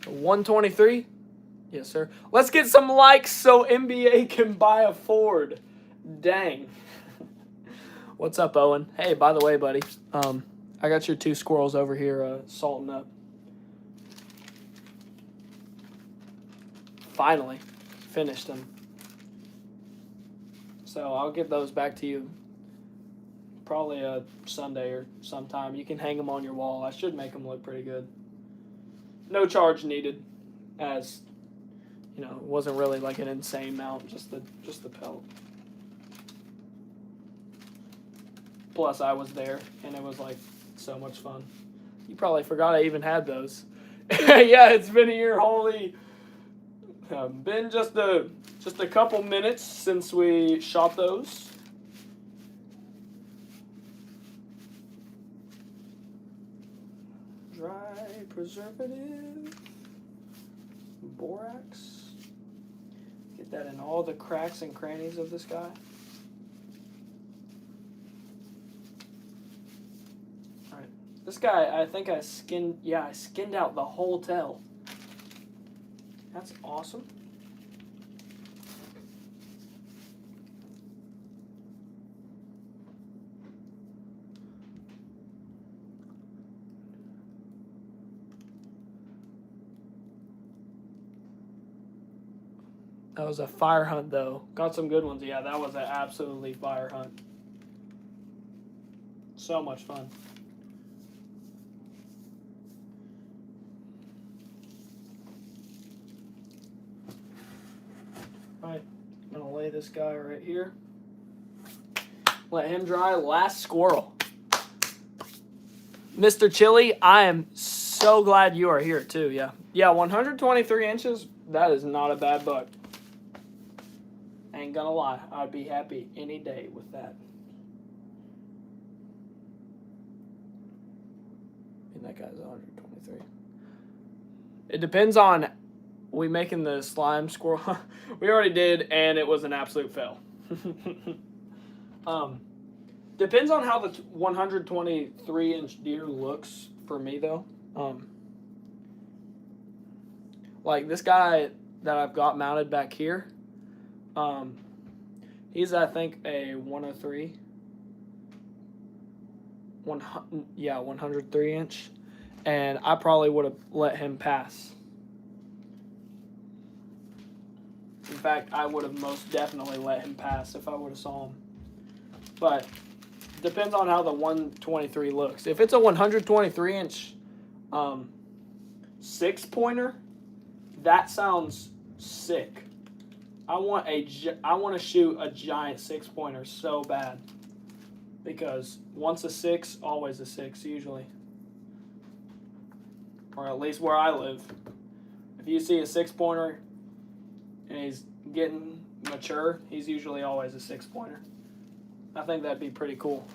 123? Yes, sir. Let's get some likes so MBA can buy a Ford. Dang. What's up, Owen? Hey, by the way, buddy, I got your two squirrels over here salting up. Finally finished them. So I'll get those back to you probably a Sunday or sometime. You can hang them on your wall. I should make them look pretty good. No charge needed, as you know, it wasn't really like an insane mount, just the pelt. Plus, I was there, and it was like so much fun. You probably forgot I even had those. Yeah, it's been here holy. Been just a couple minutes since we shot those. Dry preservative, borax. Get that in all the cracks and crannies of this guy. Alright. This guy, I think I skinned out the whole tail. That's awesome. That was a fire hunt, though. Got some good ones. Yeah, that was an absolutely fire hunt. So much fun. Alright, I'm going to lay this guy right here. Let him dry. Last squirrel. Mr. Chili, I am so glad you are here, too. Yeah. Yeah, 123 inches. That is not a bad buck. Ain't gonna lie, I'd be happy any day with that. And that guy's 123. It depends on we making the slime squirrel. We already did, and it was an absolute fail. Depends on how the 123-inch deer looks for me, though. Like this guy that I've got mounted back here. He's I think a 103. 103 inch, and I probably would have let him pass. In fact, I would have most definitely let him pass if I would have saw him. But depends on how the 123 looks. If it's a 123 inch 6-pointer, that sounds sick. I want to shoot a giant 6-pointer so bad, because once a 6, always a 6 usually, or at least where I live. If you see a 6-pointer and he's getting mature, he's usually always a 6-pointer. I think that'd be pretty cool.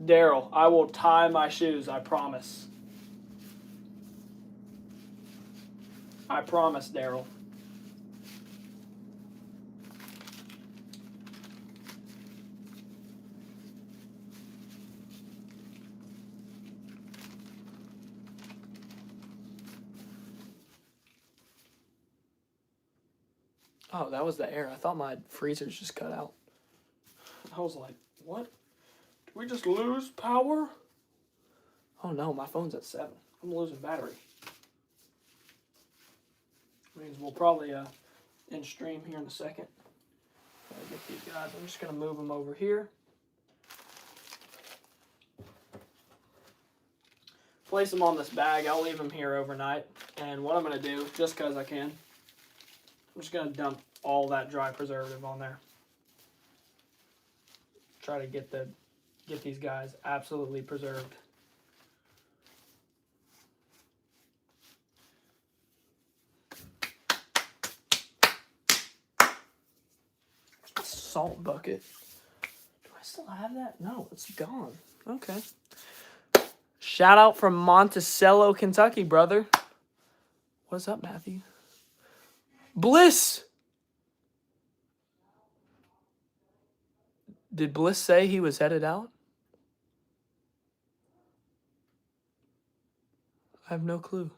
Daryl, I will tie my shoes, I promise. I promise, Daryl. Oh, that was the air. I thought my freezer's just cut out. I was like, what? Did we just lose power? Oh no, my phone's at 7. I'm losing battery. Means we'll probably end stream here in a second. Gotta get these guys. I'm just gonna move them over here. Place them on this bag. I'll leave them here overnight. And what I'm gonna do, just cause I can, I'm just gonna dump all that dry preservative on there. Try to get these guys absolutely preserved. Salt bucket. Do I still have that? No, it's gone. Okay. Shout out from Monticello, Kentucky, brother. What's up, Matthew? Bliss! Did Bliss say he was headed out? I have no clue.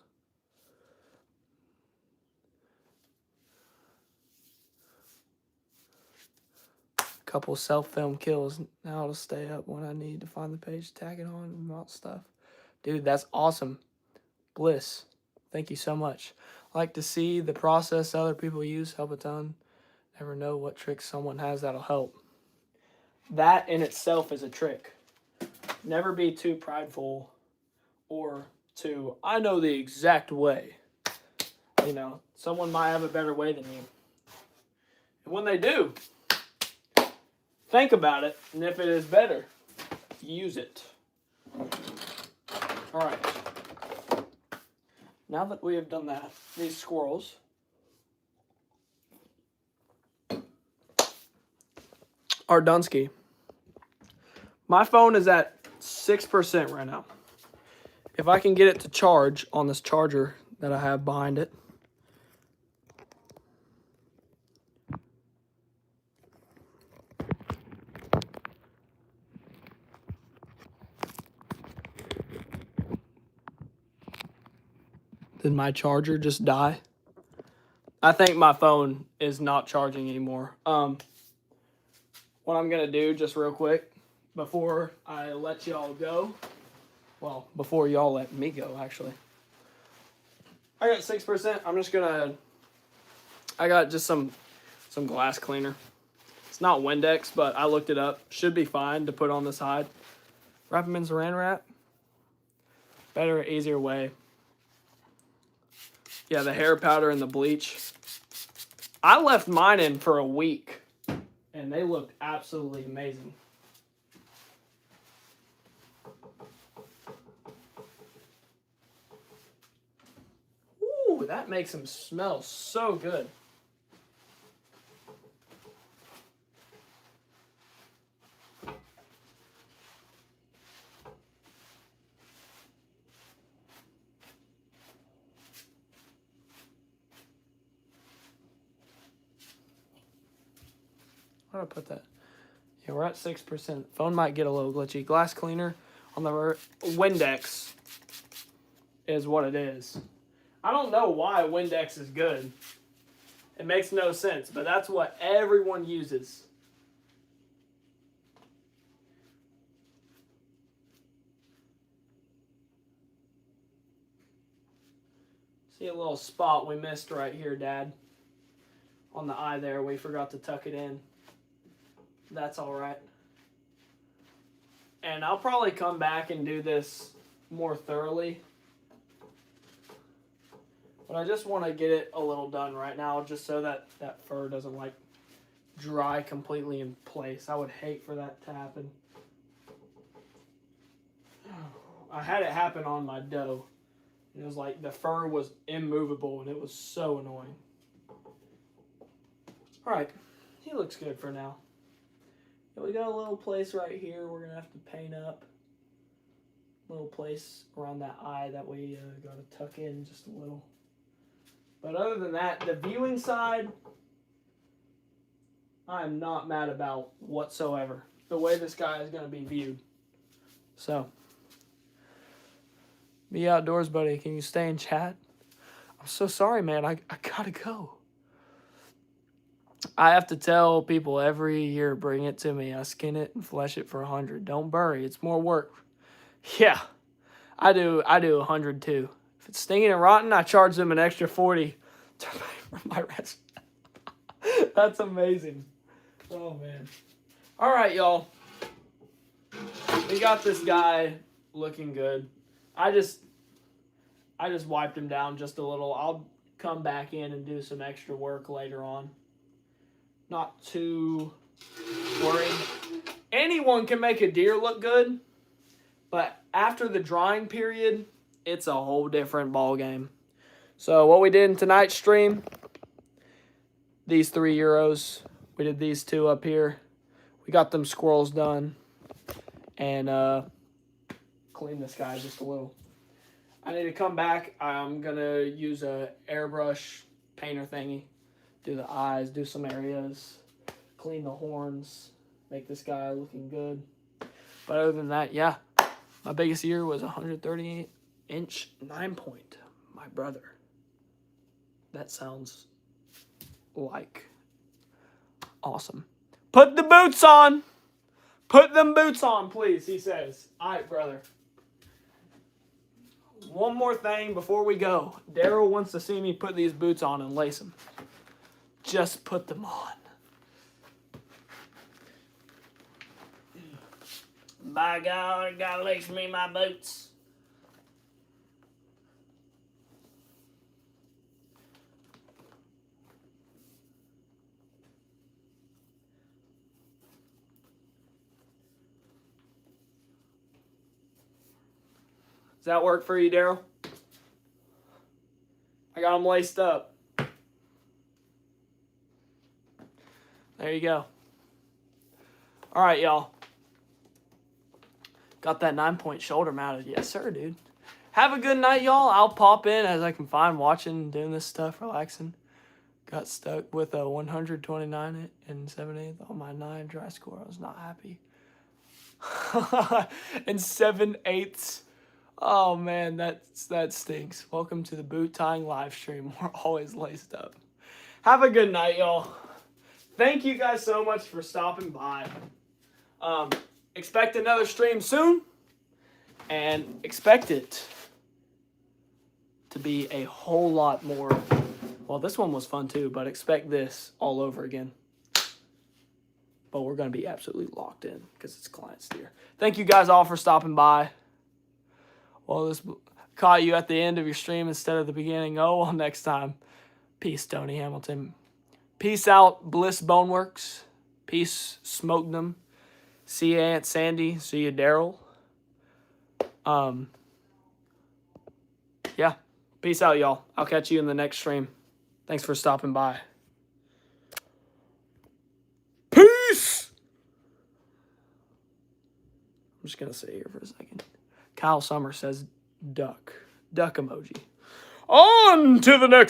Couple self-film kills. Now it'll stay up when I need to find the page, tag it on, and all stuff. Dude, that's awesome. Bliss, thank you so much. I like to see the process other people use help a ton. Never know what tricks someone has that'll help. That in itself is a trick. Never be too prideful or too, I know the exact way. You know, someone might have a better way than you. And when they do, think about it, and if it is better, use it. All right. Now that we have done that, these squirrels are Dunsky. My phone is at 6% right now. If I can get it to charge on this charger that I have behind it. Did my charger just die? I think my phone is not charging anymore. What I'm gonna do just real quick before I let y'all go. Well, before y'all let me go, actually. I got 6%. I'm just gonna. I got just some glass cleaner. It's not Windex, but I looked it up. Should be fine to put on the side. Wrap them in saran wrap. Better, easier way. Yeah, the hair powder and the bleach. I left mine in for a week, and they looked absolutely amazing. Ooh, that makes them smell so good. Where did I put that? Yeah, we're at 6%. Phone might get a little glitchy. Glass cleaner on the Windex is what it is. I don't know why Windex is good. It makes no sense, but that's what everyone uses. See a little spot we missed right here, Dad. On the eye there, we forgot to tuck it in. That's all right. And I'll probably come back and do this more thoroughly. But I just want to get it a little done right now, just so that that fur doesn't like dry completely in place. I would hate for that to happen. I had it happen on my doe. It was like the fur was immovable and it was so annoying. All right, he looks good for now. Yeah, we got a little place right here we're gonna have to paint up. Little place around that eye that we gotta tuck in just a little. But other than that, the viewing side, I am not mad about whatsoever. The way this guy is gonna be viewed. So, be outdoors, buddy. Can you stay in chat? I'm so sorry, man. I gotta go. I have to tell people every year, bring it to me. I skin it and flesh it for 100. Don't bury. It's more work. Yeah, I do 100 too. If it's stinging and rotten, I charge them an extra 40 for my rest. That's amazing. Oh, man. All right, y'all. We got this guy looking good. I just wiped him down just a little. I'll come back in and do some extra work later on. Not too worried. Anyone can make a deer look good, but after the drying period, it's a whole different ball game. So what we did in tonight's stream, these 3 euros, we did these 2 up here. We got them squirrels done and clean this guy just a little. I need to come back. I'm gonna use a airbrush painter thingy. Do the eyes, do some areas, clean the horns, make this guy looking good. But other than that, yeah, my biggest year was 138-inch 9-point. My brother. That sounds like awesome. Put the boots on. Put them boots on, please, he says. All right, brother. One more thing before we go. Daryl wants to see me put these boots on and lace them. Just put them on. By God, gotta lace me my boots. Does that work for you, Daryl? I got them laced up. There you go. All right, y'all. Got that 9-point shoulder mounted. Yes, sir, dude. Have a good night, y'all. I'll pop in as I can find, watching, doing this stuff, relaxing. Got stuck with a 129 and 7/8 on my 9 dry score. I was not happy. And 7/8. Oh man, that stinks. Welcome to the boot tying live stream. We're always laced up. Have a good night, y'all. Thank you guys so much for stopping by. Expect another stream soon, and expect it to be a whole lot more. Well, this one was fun too, but expect this all over again. But we're going to be absolutely locked in because it's client steer. Thank you guys all for stopping by. Well, this caught you at the end of your stream instead of the beginning. Oh, well, next time. Peace, Tony Hamilton. Peace out, Bliss Boneworks. Peace, Smokedom. See you, Aunt Sandy. See you, Daryl. Yeah. Peace out, y'all. I'll catch you in the next stream. Thanks for stopping by. Peace! I'm just going to sit here for a second. Kyle Summer says duck. Duck emoji. On to the next